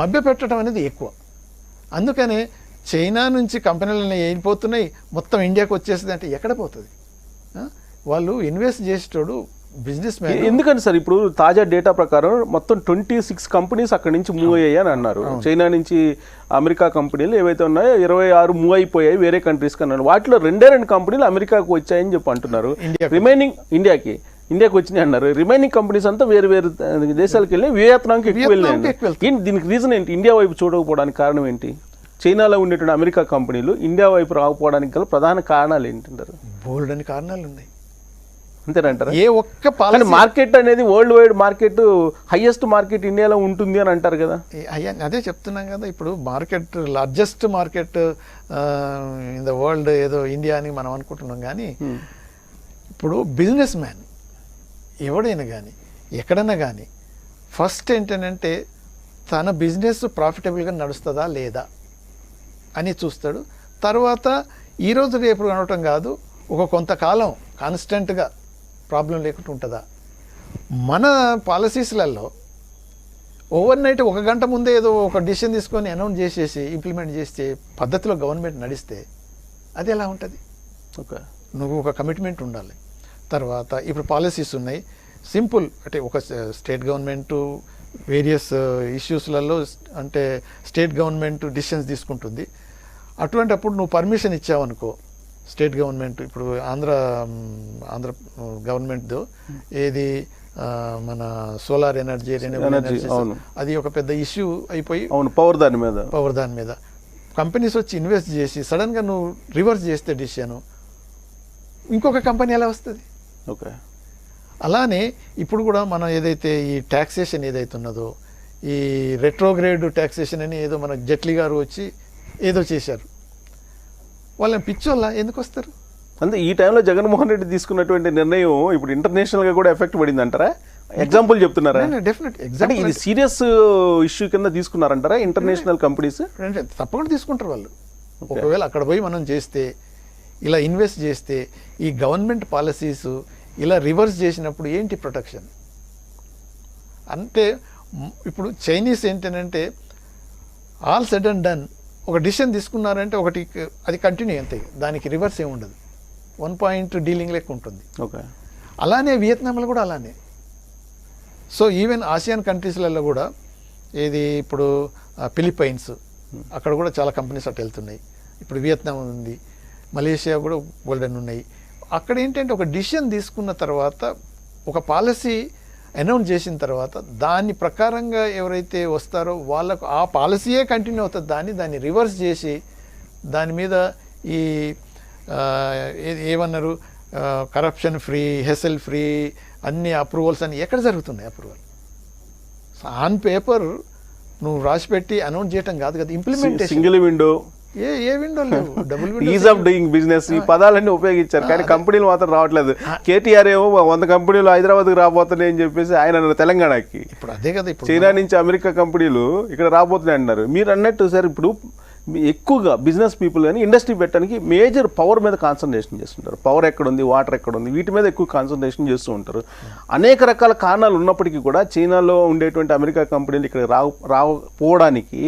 మభ్యపెట్టడం అనేది ఎక్కువ. అందుకనే చైనా నుంచి కంపెనీలు వెళ్ళిపోతున్నాయి, మొత్తం ఇండియాకి వచ్చేస్తుంది అంటే ఎక్కడ పోతుంది? వాళ్ళు ఇన్వెస్ట్ చేసేటోడు బిజినెస్ మ్యాన్. ఎందుకంటే సార్ ఇప్పుడు తాజా డేటా ప్రకారం మొత్తం 26 కంపెనీస్ అక్కడి నుంచి మూవ్ అయ్యాయి అని అన్నారు. చైనా నుంచి అమెరికా కంపెనీలు ఏవైతే ఉన్నాయో 26 మూవ్ అయిపోయాయి వేరే కంట్రీస్కి అన్నారు. వాటిలో 2 కంపెనీలు అమెరికాకు వచ్చాయని చెప్పి అంటున్నారు. రిమైనింగ్ ఇండియాకి వచ్చినాయి అన్నారు. రిమైనింగ్ కంపెనీస్ అంతా వేరు దేశాలకు వెళ్ళి వియత్నాంకి ఎక్కువ వెళ్ళాయి. దీనికి రీజన్ ఏంటి? ఇండియా వైపు చూడకపోవడానికి కారణం ఏంటి? చైనాలో ఉండేటువంటి అమెరికా కంపెనీలు ఇండియా వైపు రాకపోవడానికి గల ప్రధాన కారణాలు ఏంటంటారు? బోల్డ్ అని కారణాలు ఉన్నాయి, అంతేనంటారా? ఏ ఒక్క పాలసీ మార్కెట్ అనేది world wide market highest market ఇండియాలో ఉంటుంది అని అంటారు కదా. అదే చెప్తున్నాం కదా, ఇప్పుడు market largest market in the world ఏదో ఇండియా అని మనం అనుకుంటున్నాం. కానీ ఇప్పుడు బిజినెస్ మ్యాన్ ఎవడైనా కానీ ఎక్కడైనా కానీ ఫస్ట్ ఏంటంటే తన బిజినెస్ ప్రాఫిటబుల్గా నడుస్తుందా లేదా అని చూస్తాడు. తర్వాత ఈరోజు రేపు అనటం కాదు, ఒక కొంతకాలం కాన్స్టెంట్గా ప్రాబ్లం లేకుండా ఉంటుందా. మన పాలసీస్లలో ఓవర్ నైట్ 1 గంట ముందే ఏదో ఒక డిసిషన్ తీసుకొని అనౌన్స్ చేసేసి ఇంప్లిమెంట్ చేస్తే పద్ధతిలో గవర్నమెంట్ నడిస్తే అది ఎలా ఉంటుంది? నువ్వు ఒక కమిట్మెంట్ ఉండాలి. తర్వాత ఇప్పుడు పాలసీస్ ఉన్నాయి సింపుల్, అంటే ఒక స్టేట్ గవర్నమెంటు వేరియస్ ఇష్యూస్లలో అంటే స్టేట్ గవర్నమెంట్ డిసిషన్స్ తీసుకుంటుంది. అటువంటప్పుడు నువ్వు పర్మిషన్ ఇచ్చావనుకో, స్టేట్ గవర్నమెంట్ ఇప్పుడు ఆంధ్ర గవర్నమెంట్తో ఏది మన సోలార్ ఎనర్జీ రెన్యూబుల్ ఎనర్జీ అది ఒక పెద్ద ఇష్యూ అయిపోయి పవర్ దాని మీద కంపెనీస్ వచ్చి ఇన్వెస్ట్ చేసి సడన్గా నువ్వు రివర్స్ చేస్తే డిసిషన్ ఇంకొక కంపెనీ ఎలా వస్తుంది? ఓకే. అలానే ఇప్పుడు కూడా మనం ఏదైతే ఈ ట్యాక్సేషన్ ఏదైతే ఉన్నదో ఈ రెట్రోగ్రేడ్ ట్యాక్సేషన్ అని ఏదో మన జైట్లీ గారు వచ్చి ఏదో చేశారు. వాళ్ళని పిచ్చోళ్ళ ఎందుకు వస్తారు? అంటే ఈ టైంలో జగన్మోహన్ రెడ్డి తీసుకున్నటువంటి నిర్ణయం ఇప్పుడు ఇంటర్నేషనల్గా కూడా ఎఫెక్ట్ పడింది అంటారా? ఎగ్జాంపుల్ చెప్తున్నారా? డెఫినెట్ అంటే ఎగ్జాంపుల్ ఇది సీరియస్ ఇష్యూ కింద తీసుకున్నారంటారా ఇంటర్నేషనల్ కంపెనీస్? తప్పకుండా తీసుకుంటారు వాళ్ళు. ఒకవేళ అక్కడ పోయి మనం చేస్తే ఇలా ఇన్వెస్ట్ చేస్తే ఈ గవర్నమెంట్ పాలసీస్ ఇలా రివర్స్ చేసినప్పుడు ఏంటి ప్రొటెక్షన్ అంటే ఇప్పుడు చైనీస్ ఏంటంటే ఆల్ సెడ్ అండ్ డన్ ఒక డిసిషన్ తీసుకున్నారంటే ఒకటి అది కంటిన్యూ అంతే, దానికి రివర్స్ ఏమి ఉండదు, 1 పాయింట్ డీలింగ్ లెక్క ఉంటుంది. ఓకే. అలానే వియత్నాంలో కూడా అలానే. సో ఈవెన్ ఆసియాన్ కంట్రీస్లలో కూడా ఏది ఇప్పుడు ఫిలిప్పైన్స్ అక్కడ కూడా చాలా కంపెనీస్ అటు వెళ్తున్నాయి. ఇప్పుడు వియత్నాం ఉంది, మలేషియా కూడా గోల్డెన్ ఉన్నాయి. అక్కడ ఏంటంటే ఒక డిసిషన్ తీసుకున్న తర్వాత ఒక పాలసీ అనౌన్స్ చేసిన తర్వాత దాని ప్రకారంగా ఎవరైతే వస్తారో వాళ్ళకు ఆ పాలసీయే కంటిన్యూ అవుతుంది. దాన్ని రివర్స్ చేసి దాని మీద ఈ ఏమన్నారు కరప్షన్ ఫ్రీ, హెసెల్ ఫ్రీ అన్ని అప్రూవల్స్ అని ఎక్కడ జరుగుతున్నాయి? అప్రూవల్ ఆన్ పేపర్ నువ్వు రాసిపెట్టి అనౌన్స్ చేయటం కాదు కదా, ఇంప్లిమెంటేషన్. సింగిల్ విండో, ఏ విండో లేవు, double is of doing business ఈ పదాలన్నీ ఉపయోగించారు కానీ కంపెనీలు మాత్రం రావట్లేదు. కేటీఆర్ ఏమో 100 కంపెనీలు హైదరాబాద్కి రాబోతున్నాయి అని చెప్పేసి ఆయన తెలంగాణకి. ఇప్పుడు అదే కదా, ఇప్పుడు చైనా నుంచి అమెరికా కంపెనీలు ఇక్కడ రాబోతున్నాయి అంటున్నారు. మీరు అన్నట్టు సార్ ఇప్పుడు ఎక్కువగా బిజినెస్ పీపుల్ కానీ ఇండస్ట్రీ పెట్టడానికి మేజర్ పవర్ మీద కాన్సన్ట్రేషన్ చేస్తుంటారు. పవర్ ఎక్కడుంది, వాటర్ ఎక్కడుంది, వీటి మీద ఎక్కువ కాన్సన్ట్రేషన్ చేస్తూ ఉంటారు. అనేక రకాల కారణాలు ఉన్నప్పటికీ కూడా చైనాలో ఉండేటువంటి అమెరికా కంపెనీలు ఇక్కడ రాకపోవడానికి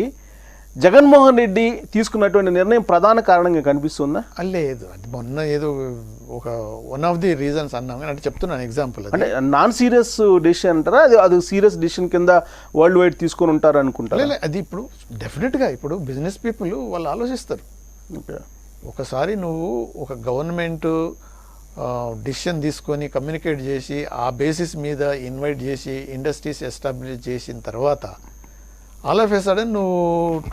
జగన్మోహన్ రెడ్డి తీసుకున్నటువంటి నిర్ణయం ప్రధాన కారణంగా కనిపిస్తుందా? లేదు, అది మొన్న ఏదో ఒక వన్ ఆఫ్ ది రీజన్స్ అన్నాం కానీ అంటే చెప్తున్నాను ఎగ్జాంపుల్. అంటే నాన్ సీరియస్ డెసిషన్ అంటారా? అది సీరియస్ డెసిషన్ కింద వరల్డ్ వైడ్ తీసుకొని ఉంటారు అనుకుంటారు. అది ఇప్పుడు డెఫినెట్గా ఇప్పుడు బిజినెస్ పీపుల్ వాళ్ళు ఆలోచిస్తారు. ఒకసారి నువ్వు ఒక గవర్నమెంట్ డిసిషన్ తీసుకొని కమ్యూనికేట్ చేసి ఆ బేసిస్ మీద ఇన్వైట్ చేసి ఇండస్ట్రీస్ ఎస్టాబ్లిష్ చేసిన తర్వాత ఆల్ ఆఫ్ ఏ సడన్ నువ్వు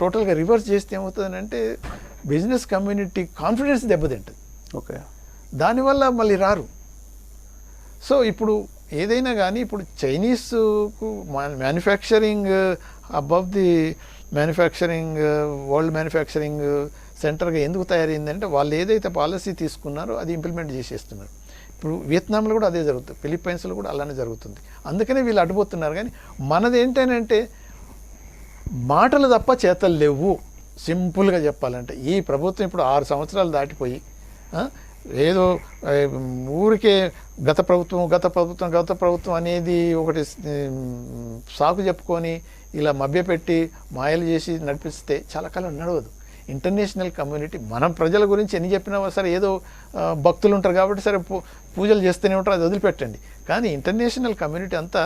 టోటల్గా రివర్స్ చేస్తే ఏమవుతుంది అంటే బిజినెస్ కమ్యూనిటీ కాన్ఫిడెన్స్ దెబ్బతింటుంది. ఓకే. దానివల్ల మళ్ళీ రారు. సో ఇప్పుడు ఏదైనా కానీ ఇప్పుడు చైనీస్కు manufacturing above the manufacturing world manufacturing సెంటర్గా ఎందుకు తయారైందంటే వాళ్ళు ఏదైతే పాలసీ తీసుకున్నారో అది ఇంప్లిమెంట్ చేసేస్తున్నారు. ఇప్పుడు వియత్నాంలో కూడా అదే జరుగుతుంది, ఫిలిప్పైన్స్లో కూడా అలానే జరుగుతుంది. అందుకనే వీళ్ళు అడ్డుపోతున్నారు. కానీ మనది ఏంటంటే మాటలు తప్ప చేతలు లేవు. సింపుల్గా చెప్పాలంటే ఈ ప్రభుత్వం ఇప్పుడు 6 సంవత్సరాలు దాటిపోయి ఏదో ఊరికే గత ప్రభుత్వం అనేది ఒకటి సాకు చెప్పుకొని ఇలా మభ్యపెట్టి మాయలు చేసి నడిపిస్తే చాలా కాలం నడవదు. ఇంటర్నేషనల్ కమ్యూనిటీ మనం ప్రజల గురించి ఎన్ని చెప్పినా సరే ఏదో భక్తులు ఉంటారు కాబట్టి సరే పూజలు చేస్తూనే ఉంటారు, అది వదిలిపెట్టండి. కానీ ఇంటర్నేషనల్ కమ్యూనిటీ అంతా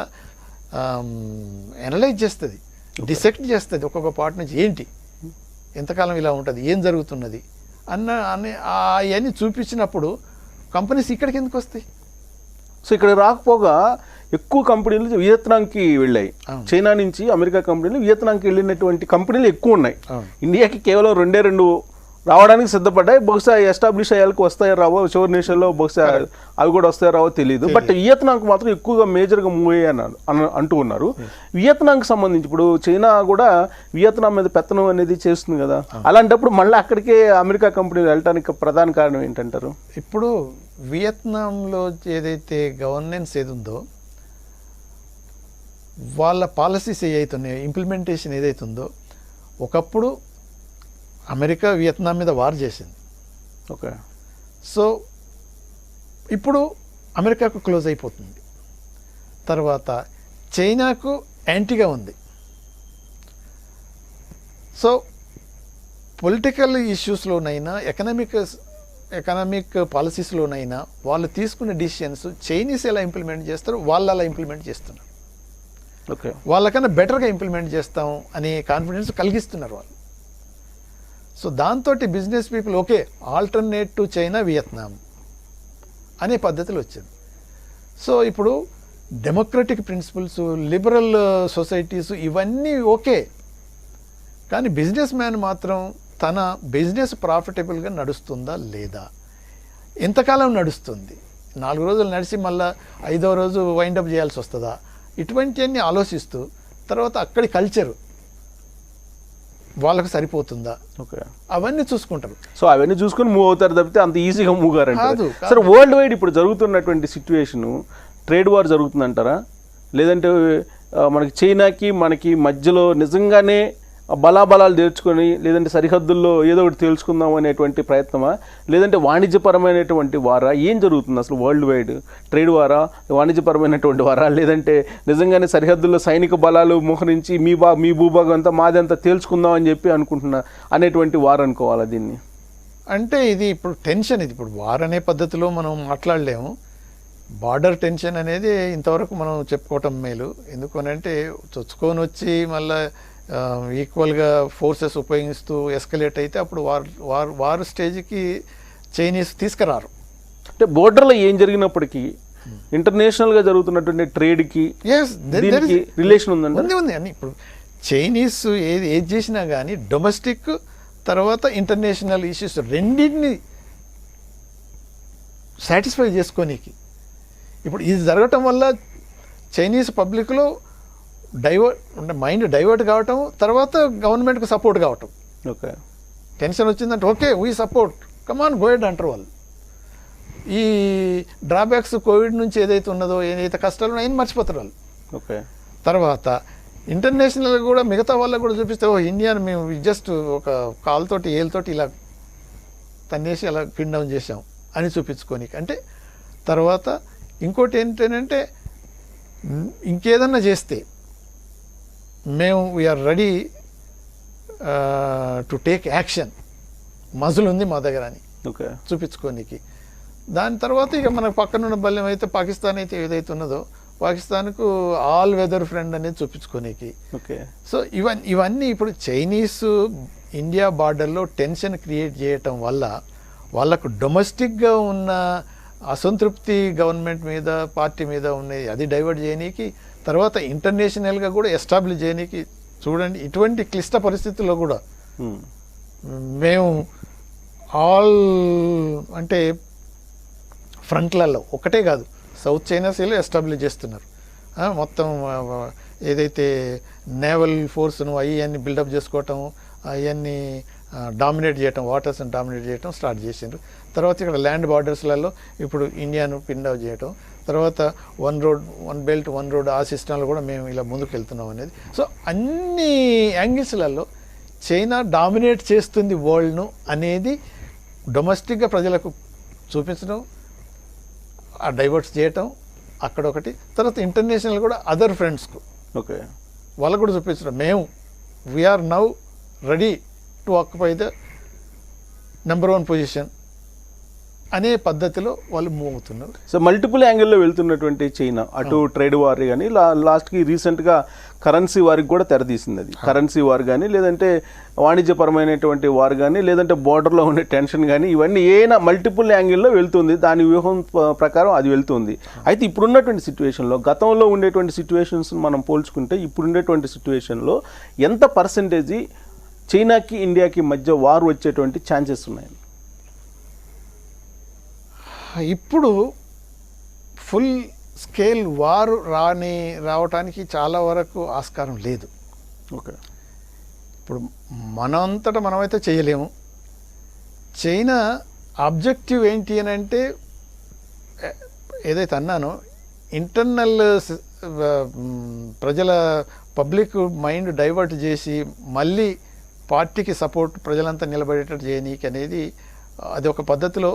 అనలైజ్ చేస్తుంది, డిసెక్ట్ చేస్తుంది ఒక్కొక్క పార్ట్ నుంచి ఏంటి, ఎంతకాలం ఇలా ఉంటుంది, ఏం జరుగుతున్నది అవన్నీ చూపించినప్పుడు కంపెనీస్ ఇక్కడికి ఎందుకు వస్తాయి? సో ఇక్కడ రాకపోగా ఎక్కువ కంపెనీలు వియత్నాంకి వెళ్ళాయి. చైనా నుంచి అమెరికా కంపెనీలు వియత్నాంకి వెళ్ళినటువంటి కంపెనీలు ఎక్కువ ఉన్నాయి. ఇండియాకి కేవలం 2 రావడానికి సిద్ధపడ్డాయి. బహుశా ఎస్టాబ్లిష్ అయ్యాలకు వస్తాయో రావో, చివరి నిమిషంలో బహుశా అవి కూడా వస్తాయో రావో తెలియదు. బట్ వియత్నాంకి మాత్రం ఎక్కువగా మేజర్గా మూవ్ అయ్యాను అంటూ ఉన్నారు. వియత్నాంకి సంబంధించి ఇప్పుడు చైనా కూడా వియత్నాం మీద పెత్తనం అనేది చేస్తుంది కదా, అలాంటప్పుడు మళ్ళీ అక్కడికే అమెరికా కంపెనీలు వెళ్ళడానికి ప్రధాన కారణం ఏంటంటారు? ఇప్పుడు వియత్నాంలో ఏదైతే గవర్నెన్స్ ఏది ఉందో వాళ్ళ పాలసీస్ ఏవైతున్నాయో ఇంప్లిమెంటేషన్ ఏదైతుందో ఒకప్పుడు అమెరికా వియత్నాం మీద వార్ చేసింది. ఓకే. సో ఇప్పుడు అమెరికాకు క్లోజ్ అయిపోతుంది. తర్వాత చైనాకు యాంటీగా ఉంది. సో పొలిటికల్ ఇష్యూస్లోనైనా ఎకనామిక్ పాలసీస్లోనైనా వాళ్ళు తీసుకునే డిసిషన్స్ చైనీస్ ఎలా ఇంప్లిమెంట్ చేస్తారో వాళ్ళు అలా ఇంప్లిమెంట్ చేస్తున్నారు. ఓకే. వాళ్ళకన్నా బెటర్గా ఇంప్లిమెంట్ చేస్తాం అనే కాన్ఫిడెన్స్ కలిగిస్తున్నారు వాళ్ళు. సో దాంతో business people okay alternate to China Vietnam అనే పద్ధతిలో వచ్చింది. సో ఇప్పుడు డెమోక్రటిక్ ప్రిన్సిపల్స్, లిబరల్ సొసైటీస్ ఇవన్నీ ఓకే, కానీ బిజినెస్ మ్యాన్ మాత్రం తన బిజినెస్ ప్రాఫిటబుల్గా నడుస్తుందా లేదా, ఎంతకాలం నడుస్తుంది, 4 రోజులు నడిచి మళ్ళీ 5వ రోజు వైండప్ చేయాల్సి వస్తుందా, ఇటువంటివన్నీ ఆలోచిస్తూ తర్వాత అక్కడి కల్చర్ వాళ్ళకు సరిపోతుందా, ఓకే, అవన్నీ చూసుకుంటారు. సో అవన్నీ చూసుకొని మూవ్ అవుతారు తప్పితే అంత ఈజీగా మూవ్ గారంటారు. కాదు. సరే, వరల్డ్ వైడ్ ఇప్పుడు జరుగుతున్నటువంటి సిచ్యువేషను ట్రేడ్ వార్ జరుగుతుందంటారా, లేదంటే మనకి చైనాకి మనకి మధ్యలో నిజంగానే బలాబలాలు తెర్చుకొని లేదంటే సరిహద్దుల్లో ఏదో ఒకటి తేల్చుకుందాం అనేటువంటి ప్రయత్నమా, లేదంటే వాణిజ్యపరమైనటువంటి వారా, ఏం జరుగుతుంది అసలు వరల్డ్ వైడ్? ట్రేడ్ వారా, వాణిజ్యపరమైనటువంటి వారా, లేదంటే నిజంగానే సరిహద్దుల్లో సైనిక బలాలు మోహరించి మీ భూభాగం అంతా మాదంతా తేల్చుకుందాం అని చెప్పి అనుకుంటున్నా అనేటువంటి వార్ అనుకోవాలా దీన్ని? అంటే ఇది ఇప్పుడు టెన్షన్, ఇది ఇప్పుడు వార్ అనే పద్ధతిలో మనం మాట్లాడలేము. బార్డర్ టెన్షన్ అనేది ఇంతవరకు మనం చెప్పుకోవటం మేలు. ఎందుకనంటే చొచ్చుకొని వచ్చి మళ్ళీ ఈక్వల్గా ఫోర్సెస్ ఉపయోగిస్తూ ఎస్కలేట్ అయితే అప్పుడు వార్ స్టేజ్కి చైనీస్ తీసుకురారు. అంటే బోర్డర్లో ఏం జరిగినప్పటికీ ఇంటర్నేషనల్గా జరుగుతున్నటువంటి ట్రేడ్కి దీనికి రిలేషన్ ఉందండి? ఉంది అని. ఇప్పుడు చైనీస్ ఏది చేసినా కానీ డొమెస్టిక్ తర్వాత ఇంటర్నేషనల్ ఇష్యూస్ రెండింటిని సాటిస్ఫై చేసుకోనీకి ఇప్పుడు ఇది జరగటం వల్ల చైనీస్ పబ్లిక్లో మైండ్ డైవర్ట్ కావటం, తర్వాత గవర్నమెంట్కి సపోర్ట్ కావటం. ఓకే, టెన్షన్ వచ్చిందంటే okay we support come on go ahead అంటారు వాళ్ళు. ఈ డ్రాబ్యాక్స్ కోవిడ్ నుంచి ఏదైతే ఉన్నదో, ఏదైతే కష్టాలు ఉన్నాయో మర్చిపోతారు వాళ్ళు. ఓకే, తర్వాత ఇంటర్నేషనల్ కూడా మిగతా వాళ్ళకు కూడా చూపిస్తే ఓ ఇండియాని మేము జస్ట్ ఒక కాలుతోటి ఏళ్ళతోటి ఇలా తన్నేసి అలా పిన్ డౌన్ చేసాం అని చూపించుకోనికి. అంటే తర్వాత ఇంకోటి ఏంటంటే ఇంకేదన్నా చేస్తే మేము we are ready to take action, మజులు ఉంది మా దగ్గర అని ఓకే చూపించుకోనికి. దాని తర్వాత ఇక మనకు పక్కనున్న బల్యం అయితే పాకిస్తాన్ అయితే ఏదైతే ఉన్నదో పాకిస్తాన్కు ఆల్ వెదర్ ఫ్రెండ్ అనేది చూపించుకోనికి. ఓకే, సో ఇవన్నీ ఇప్పుడు చైనీస్ ఇండియా బార్డర్లో టెన్షన్ క్రియేట్ చేయటం వల్ల వాళ్ళకు డొమెస్టిక్గా ఉన్న అసంతృప్తి గవర్నమెంట్ మీద, పార్టీ మీద ఉన్నది అది డైవర్ట్ చేయనీకి, తర్వాత ఇంటర్నేషనల్గా కూడా ఎస్టాబ్లిష్ చేయనీకి. చూడండి ఇటువంటి క్లిష్ట పరిస్థితుల్లో కూడా మేము ఆల్ అంటే ఫ్రంట్లలో ఒకటే కాదు, సౌత్ చైనా సీలో ఎస్టాబ్లిష్ చేస్తున్నారు. మొత్తం ఏదైతే నేవల్ ఫోర్స్ను అవన్నీ బిల్డప్ చేసుకోవటం, అవన్నీ డామినేట్ చేయటం, వాటర్స్ని డామినేట్ చేయటం స్టార్ట్ చేసిండ్రు. తర్వాత ఇక్కడ ల్యాండ్ బార్డర్స్లలో ఇప్పుడు ఇండియాను పిన్ డౌన్ చేయటం, తర్వాత వన్ బెల్ట్ వన్ రోడ్ ఆ సిస్టంలో కూడా మేము ఇలా ముందుకు వెళ్తున్నాం అనేది. సో అన్ని యాంగిల్స్లలో చైనా డామినేట్ చేస్తుంది వరల్డ్ను అనేది డొమెస్టిక్గా ప్రజలకు చూపించడం, ఆ డైవర్ట్స్ చేయటం అక్కడొకటి. తర్వాత ఇంటర్నేషనల్ కూడా అదర్ ఫ్రెండ్స్కు ఓకే వాళ్ళకు కూడా చూపించడం మేము we are now ready to occupy the number 1 position అనే పద్ధతిలో వాళ్ళు మూవ్ అవుతున్నారు. సో మల్టిపుల్ యాంగిల్లో వెళ్తున్నటువంటి చైనా అటు ట్రేడ్ వార్ కానీ లాస్ట్కి రీసెంట్గా కరెన్సీ వారికి కూడా తెరదీసింది. అది కరెన్సీ వార్ కానీ, లేదంటే వాణిజ్యపరమైనటువంటి వార్ కానీ, లేదంటే బార్డర్లో ఉండే టెన్షన్ కానీ, ఇవన్నీ ఏనా మల్టిపుల్ యాంగిల్లో వెళ్తుంది. దాని వ్యూహం ప్రకారం అది వెళ్తుంది. అయితే ఇప్పుడున్నటువంటి సిచ్యువేషన్లో గతంలో ఉండేటువంటి సిచ్యువేషన్స్ మనం పోల్చుకుంటే ఇప్పుడుండేటువంటి సిచ్యువేషన్లో ఎంత పర్సెంటేజీ చైనాకి ఇండియాకి మధ్య వార్ వచ్చేటువంటి ఛాన్సెస్ ఉన్నాయి? ఇప్పుడు ఫుల్ స్కేల్ వారు రావటానికి చాలా వరకు ఆస్కారం లేదు. ఓకే, ఇప్పుడు మనంతటా మనమైతే చేయలేము. చైనా ఆబ్జెక్టివ్ ఏంటి అని అంటే ఏదైతే అన్నానో ఇంటర్నల్ ప్రజల పబ్లిక్ మైండ్ డైవర్ట్ చేసి మళ్ళీ పార్టీకి సపోర్ట్ ప్రజలంతా నిలబడేటట్టు చేయనీకి అనేది అది ఒక పద్ధతిలో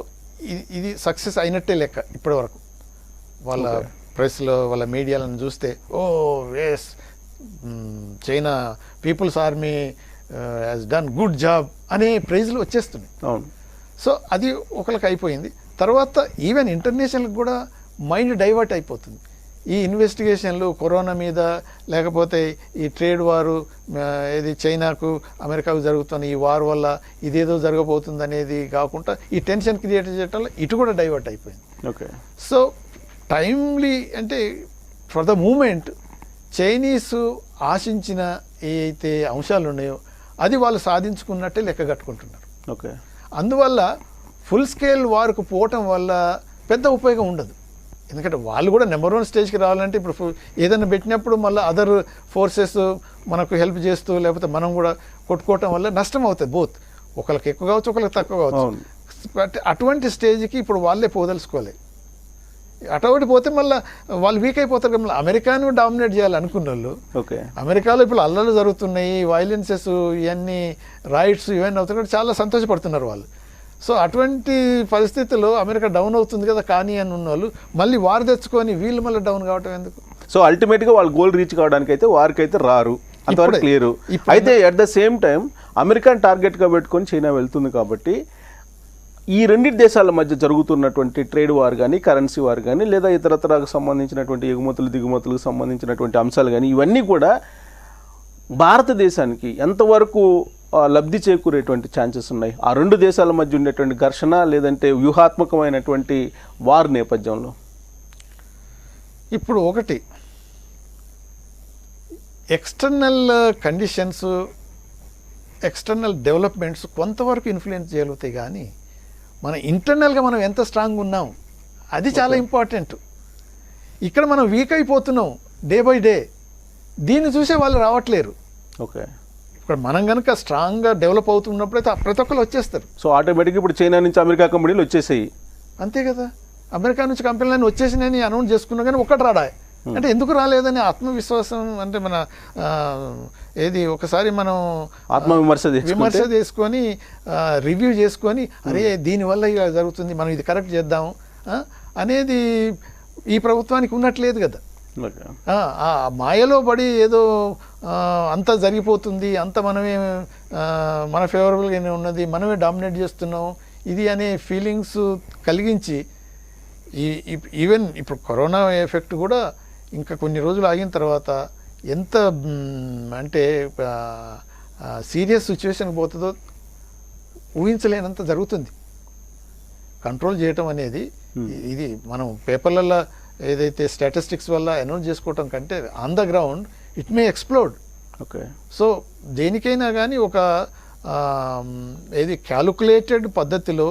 ఇది సక్సెస్ అయినట్టే లెక్క ఇప్పటి వరకు. వాళ్ళ ప్రెస్లో వాళ్ళ మీడియాలను చూస్తే oh yes China people's army has done good job అనే ప్రైజ్లు వచ్చేస్తున్నాయి. అవును. సో అది ఒకరికి అయిపోయింది. తర్వాత ఈవెన్ ఇంటర్నేషనల్కి కూడా మైండ్ డైవర్ట్ అయిపోతుంది. ఈ ఇన్వెస్టిగేషన్లు కరోనా మీద లేకపోతే ఈ ట్రేడ్ వారు ఇది చైనాకు అమెరికాకు జరుగుతున్న ఈ వార్ వల్ల ఇదేదో జరగబోతుంది అనేది కాకుండా ఈ టెన్షన్ క్రియేట్ చేయటం ఇటు కూడా డైవర్ట్ అయిపోయింది. ఓకే. సో టైమ్లీ అంటే ఫర్ ద మూమెంట్ చైనీసు ఆశించిన ఏ అయితే అంశాలు ఉన్నాయో అది వాళ్ళు సాధించుకున్నట్టే లెక్క కట్టుకుంటున్నారు. ఓకే. అందువల్ల ఫుల్ స్కేల్ వార్కు పోవటం వల్ల పెద్ద ఉపయోగం ఉండదు. ఎందుకంటే వాళ్ళు కూడా నెంబర్ 1 స్టేజ్కి రావాలంటే ఇప్పుడు ఏదైనా పెట్టినప్పుడు మళ్ళీ అదర్ ఫోర్సెస్ మనకు హెల్ప్ చేస్తూ లేకపోతే మనం కూడా కొట్టుకోవటం వల్ల నష్టం అవుతుంది. బోత్ ఒకరికి ఎక్కువ కావచ్చు, ఒకరికి తక్కువ కావచ్చు. బట్ అటువంటి స్టేజ్కి ఇప్పుడు వాళ్ళే పోదలుచుకోలేదు. అటువంటి పోతే మళ్ళీ వాళ్ళు వీక్ అయిపోతారు. మళ్ళీ అమెరికాను డామినేట్ చేయాలనుకున్న వాళ్ళు, ఓకే, అమెరికాలో ఇప్పుడు అల్లర్లు జరుగుతున్నాయి, వైలెన్సెస్, ఇవన్నీ రైట్స్ ఇవన్నీ అవుతున్నాయి, చాలా సంతోషపడుతున్నారు వాళ్ళు. సో అటువంటి పరిస్థితుల్లో అమెరికా డౌన్ అవుతుంది కదా కానీ అని ఉన్న వాళ్ళు మళ్ళీ వారు తెచ్చుకొని వీళ్ళు మళ్ళీ డౌన్ కావటం ఎందుకు? సో అల్టిమేట్గా వాళ్ళు గోల్ రీచ్ కావడానికి అయితే వారికి అయితే రారు, అంతవరకు క్లియర్. అయితే అట్ ద సేమ్ టైం అమెరికాని టార్గెట్గా పెట్టుకొని చైనా వెళ్తుంది కాబట్టి ఈ రెండింటి దేశాల మధ్య జరుగుతున్నటువంటి ట్రేడ్ వార్ కానీ, కరెన్సీ వార్ కానీ, లేదా ఇతరతరకు సంబంధించినటువంటి ఎగుమతులు దిగుమతులకు సంబంధించినటువంటి అంశాలు కానీ ఇవన్నీ కూడా భారతదేశానికి ఎంతవరకు లబ్ధి చేకూరేటువంటి ఛాన్సెస్ ఉన్నాయి ఆ రెండు దేశాల మధ్య ఉండేటువంటి ఘర్షణ లేదంటే వ్యూహాత్మకమైనటువంటి వార్ నేపథ్యంలో? ఇప్పుడు ఒకటి ఎక్స్టర్నల్ కండిషన్స్, ఎక్స్టర్నల్ డెవలప్మెంట్స్ కొంతవరకు ఇన్ఫ్లుయెన్స్ చేయగలుగుతాయి కానీ మన ఇంటర్నల్గా మనం ఎంత స్ట్రాంగ్ ఉన్నాం అది చాలా ఇంపార్టెంట్. ఇక్కడ మనం వీక్ అయిపోతున్నాం డే బై డే, దీన్ని చూసే వాళ్ళు రావట్లేరు. ఓకే. ఇక్కడ మనం కనుక స్ట్రాంగ్గా డెవలప్ అవుతున్నప్పుడైతే ప్రతి ఒక్కరు వచ్చేస్తారు. సో ఆటోమేటిక్గా ఇప్పుడు చైనా నుంచి అమెరికా కంపెనీలు వచ్చేసాయి. అంతే కదా, అమెరికా నుంచి కంపెనీలన్నీ వచ్చేసినాయని అనౌన్స్ చేసుకున్నా కానీ ఒక్కటి రాడా అంటే ఎందుకు రాలేదని ఆత్మవిశ్వాసం అంటే మన ఏది ఒకసారి మనం విమర్శ చేసుకొని రివ్యూ చేసుకొని అరే దీనివల్ల ఇలా జరుగుతుంది మనం ఇది కరెక్ట్ చేద్దాం అనేది ఈ ప్రభుత్వానికి ఉన్నట్లేదు కదా. ఆ మాయలో పడి ఏదో అంతా జరిగిపోతుంది, అంత మనమే మన ఫేవరబుల్గానే ఉన్నది, మనమే డామినేట్ చేస్తున్నాం ఇది అనే ఫీలింగ్స్ కలిగించి ఈవెన్ ఇప్పుడు కరోనా ఎఫెక్ట్ కూడా ఇంకా కొన్ని రోజులు ఆగిన తర్వాత ఎంత అంటే సీరియస్ సిచ్యువేషన్కి పోతుందో ఊహించలేనంత జరుగుతుంది. కంట్రోల్ చేయటం అనేది ఇది మనం పేపర్లలో ఏదైతే స్టాటిస్టిక్స్ వల్ల అనౌన్స్ చేసుకోవటం కంటే on the ground it may explode. Okay. So దేనికైనా కానీ ఒక ఏది క్యాలిక్యులేటెడ్ పద్ధతిలో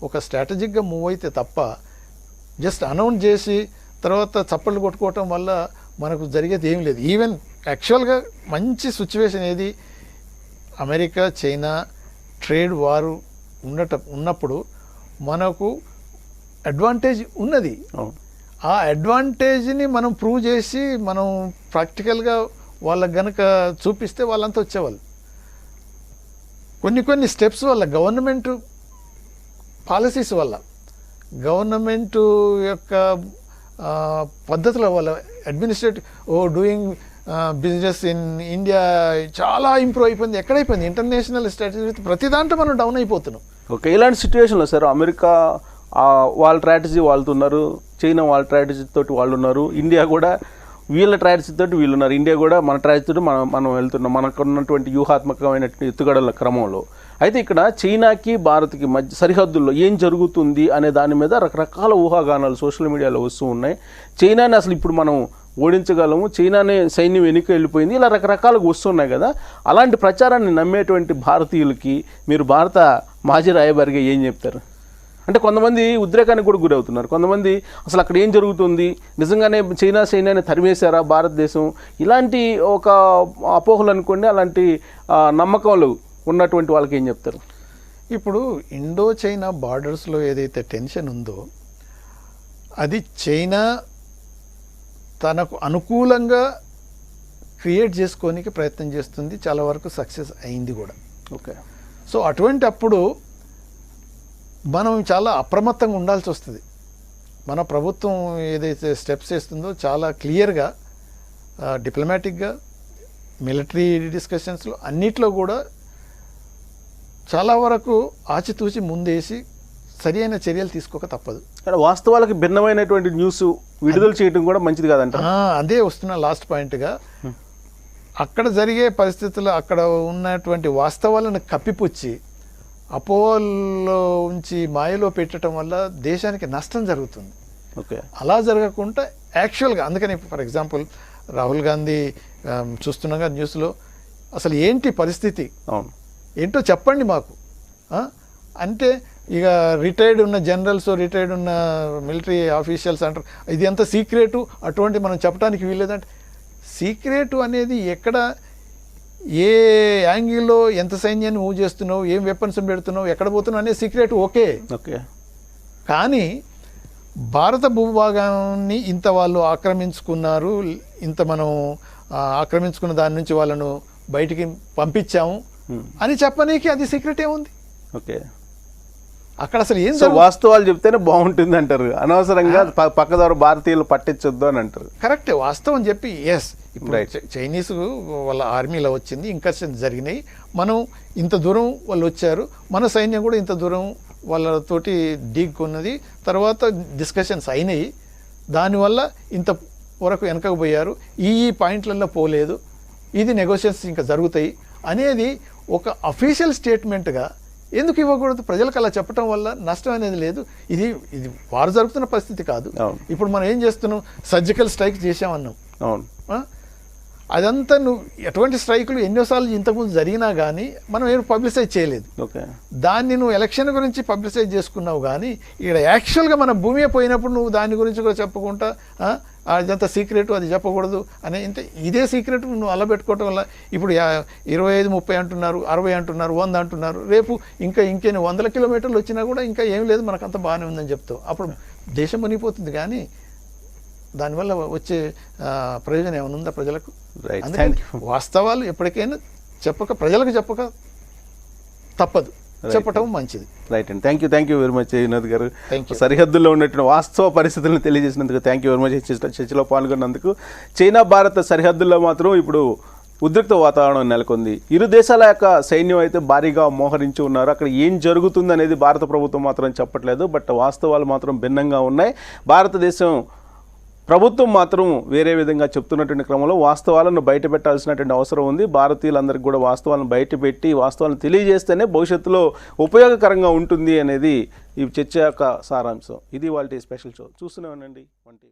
ఒక స్ట్రాటజిక్గా మూవ్ అయితే తప్ప జస్ట్ అనౌన్స్ చేసి తర్వాత చప్పట్లు కొట్టుకోవటం వల్ల మనకు జరిగేది ఏం లేదు. ఈవెన్ యాక్చువల్గా మంచి సిచ్యువేషన్ ఏది అమెరికా చైనా ట్రేడ్ వారు ఉన్నప్పుడు మనకు అడ్వాంటేజ్ ఉన్నది. ఆ అడ్వాంటేజ్ని మనం ప్రూవ్ చేసి మనం ప్రాక్టికల్గా వాళ్ళకి గనక చూపిస్తే వాళ్ళంతా వచ్చేవాళ్ళు. కొన్ని స్టెప్స్ వల్ల గవర్నమెంట్ పాలసీస్ వల్ల గవర్నమెంట్ యొక్క పద్ధతుల వల్ల administrative doing business in India చాలా ఇంప్రూవ్ అయిపోయింది. ఎక్కడైపోయింది ఇంటర్నేషనల్ స్ట్రాటజీ ప్రతి దాంట్లో మనం డౌన్ అయిపోతున్నాం. ఓకే. ఇలాంటి సిచ్యువేషన్లో సార్ అమెరికా వాళ్ళ స్ట్రాటజీ వాళ్ళుతున్నారు, చైనా వాళ్ళ స్ట్రాటజీ తోటి వాళ్ళు ఉన్నారు, ఇండియా కూడా వీళ్ళ స్ట్రాటజీ తోటి వీళ్ళు ఉన్నారు, ఇండియా కూడా మన స్ట్రాటజీ తోటి మనం వెళ్తున్నాం మనకున్నటువంటి వ్యూహాత్మకమైన ఎత్తుగడల క్రమంలో. అయితే ఇక్కడ చైనాకి భారత్కి మధ్య సరిహద్దుల్లో ఏం జరుగుతుంది అనే దాని మీద రకరకాల ఊహాగానాలు సోషల్ మీడియాలో వస్తూ ఉన్నాయి. చైనాని అసలు ఇప్పుడు మనం ఓడించగలము, చైనానే సైన్యం వెనుక వెళ్ళిపోయింది, ఇలా రకరకాలుగా వస్తున్నాయి కదా. అలాంటి ప్రచారాన్ని నమ్మేటువంటి భారతీయులకి మీరు భారత మాజీ రాయబారిగా ఏం చెప్తారు? అంటే కొంతమంది ఉద్రేకానికి కూడా గురవుతున్నారు, కొంతమంది అసలు అక్కడ ఏం జరుగుతుంది, నిజంగానే చైనా సైన్యాన్ని తరిమేశారా భారతదేశం, ఇలాంటి ఒక అపోహలు అనుకోండి, అలాంటి నమ్మకాలు ఉన్నటువంటి వాళ్ళకి ఏం చెప్తారు? ఇప్పుడు ఇండో చైనా బార్డర్స్లో ఏదైతే టెన్షన్ ఉందో అది చైనా తనకు అనుకూలంగా క్రియేట్ చేసుకోనికి ప్రయత్నం చేస్తుంది, చాలా వరకు సక్సెస్ అయింది కూడా. ఓకే. సో అటువంటి అప్పుడు మనం చాలా అప్రమత్తంగా ఉండాల్సి వస్తుంది. మన ప్రభుత్వం ఏదైతే స్టెప్స్ వేస్తుందో చాలా క్లియర్గా డిప్లొమాటిక్గా మిలిటరీ డిస్కషన్స్లో అన్నిట్లో కూడా చాలా వరకు ఆచితూచి ముందేసి సరి అయిన చర్యలు తీసుకోక తప్పదు. కానీ వాస్తవాలకు భిన్నమైనటువంటి న్యూస్ విడుదల చేయడం కూడా మంచిది కాదంట. అదే వస్తున్న లాస్ట్ పాయింట్గా, అక్కడ జరిగే పరిస్థితులు, అక్కడ ఉన్నటువంటి వాస్తవాలను కప్పిపుచ్చి అపోలో ఉంచి మాయలో పెట్టడం వల్ల దేశానికి నష్టం జరుగుతుంది. ఓకే, అలా జరగకుండా యాక్చువల్గా, అందుకని ఫర్ ఎగ్జాంపుల్ రాహుల్ గాంధీ చూస్తున్నాగా న్యూస్లో, అసలు ఏంటి పరిస్థితి, అవును, ఏంటో చెప్పండి మాకు అంటే, ఇక రిటైర్డ్ ఉన్న జనరల్స్, రిటైర్డ్ ఉన్న మిలిటరీ ఆఫీషియల్స్ అంటారు ఇది ఎంత సీక్రెటు, అటువంటి మనం చెప్పడానికి వీల్లేదంటే, సీక్రెటు అనేది ఎక్కడ, ఏ యాంగిల్లో ఎంత సైన్యాన్ని మూవ్ చేస్తున్నావు, ఏం వెపన్స్ పెడుతున్నావు, ఎక్కడ పోతున్నావు అనే సీక్రెట్ ఓకే. ఓకే, కానీ భారత భూభాగాన్ని ఇంత వాళ్ళు ఆక్రమించుకున్నారు, ఇంత మనం ఆక్రమించుకున్న దాని నుంచి వాళ్ళను బయటికి పంపించాము అని చెప్పనీకి అది సీక్రెట్ ఏముంది? ఓకే, అక్కడ అసలు ఏం వాస్తవాలు చెప్తేనే బాగుంటుంది అంటారు, అనవసరంగా పక్కదారు భారతీయులు పట్టించొద్దు అని అంటారు. కరెక్టే, వాస్తవం చెప్పి ఎస్. ఇప్పుడు చైనీస్ వాళ్ళ ఆర్మీలో వచ్చింది, ఇన్కర్షన్స్ జరిగినాయి, మనం ఇంత దూరం వాళ్ళు వచ్చారు, మన సైన్యం కూడా ఇంత దూరం వాళ్ళతోటి ఢీకొన్నది, తర్వాత డిస్కషన్స్ అయినాయి, దానివల్ల ఇంత వరకు వెనకకు పోయారు, ఈ పాయింట్లలో పోలేదు, ఇది నెగోషియేషన్స్ ఇంకా జరుగుతాయి అనేది ఒక అఫీషియల్ స్టేట్మెంట్గా ఎందుకు ఇవ్వకూడదు? ప్రజలకు అలా చెప్పడం వల్ల నష్టం అనేది లేదు. ఇది వారు జరుగుతున్న పరిస్థితి కాదు. ఇప్పుడు మనం ఏం చేస్తున్నాం, సర్జికల్ స్ట్రైక్ చేసామన్నాం, అవును, అదంతా నువ్వు ఎటువంటి స్ట్రైకులు ఎన్నోసార్లు ఇంతకుముందు జరిగినా కానీ మనం ఏం పబ్లిసైజ్ చేయలేదు. ఓకే, దాన్ని నువ్వు ఎలక్షన్ గురించి పబ్లిసైజ్ చేసుకున్నావు, కానీ ఇక్కడ యాక్చువల్గా మన భూమి పోయినప్పుడు నువ్వు దాని గురించి కూడా చెప్పకుండా అదంతా సీక్రెట్, అది చెప్పకూడదు అని, ఇంతే ఇదే సీక్రెట్ నువ్వు అలా పెట్టుకోవటం వల్ల ఇప్పుడు 25, 30 అంటున్నారు, 60 అంటున్నారు, 100 అంటున్నారు, రేపు ఇంకెన్ని 100 కిలోమీటర్లు వచ్చినా కూడా ఇంకా ఏం లేదు, మనకంతా బాగానే ఉందని చెప్తావు, అప్పుడు దేశం మునిగిపోతుంది. కానీ దానివల్ల వచ్చే ప్రయోజనం ఏమైనా ఉందా ప్రజలకు? అందుకని వాస్తవాలు ఎప్పటికైనా ప్రజలకు చెప్పక తప్పదు, చెప్పటం మంచిది. రైట్ అండి, thank you very much Vinod గారు. సరిహద్దుల్లో ఉన్నటువంటి వాస్తవ పరిస్థితులను తెలియజేసినందుకు థ్యాంక్ యూ వెరీ మచ్. చర్చలో పాల్గొన్నందుకు. చైనా భారత సరిహద్దుల్లో మాత్రం ఇప్పుడు ఉద్రిక్త వాతావరణం నెలకొంది. ఇరు దేశాల యొక్క సైన్యం అయితే భారీగా మోహరించి ఉన్నారు. అక్కడ ఏం జరుగుతుంది అనేది భారత ప్రభుత్వం మాత్రం చెప్పట్లేదు, బట్ వాస్తవాలు మాత్రం భిన్నంగా ఉన్నాయి. భారతదేశం ప్రభుత్వం మాత్రం వేరే విధంగా చెప్తున్నటువంటి క్రమంలో వాస్తవాలను బయట పెట్టాల్సినటువంటి అవసరం ఉంది. భారతీయులందరికీ కూడా వాస్తవాలను బయటపెట్టి వాస్తవాలను తెలియజేస్తేనే భవిష్యత్తులో ఉపయోగకరంగా ఉంటుంది అనేది ఈ చర్చ యొక్క సారాంశం. ఇది వాళ్ళ స్పెషల్ షో. చూస్తూనే ఉండండి 1TV.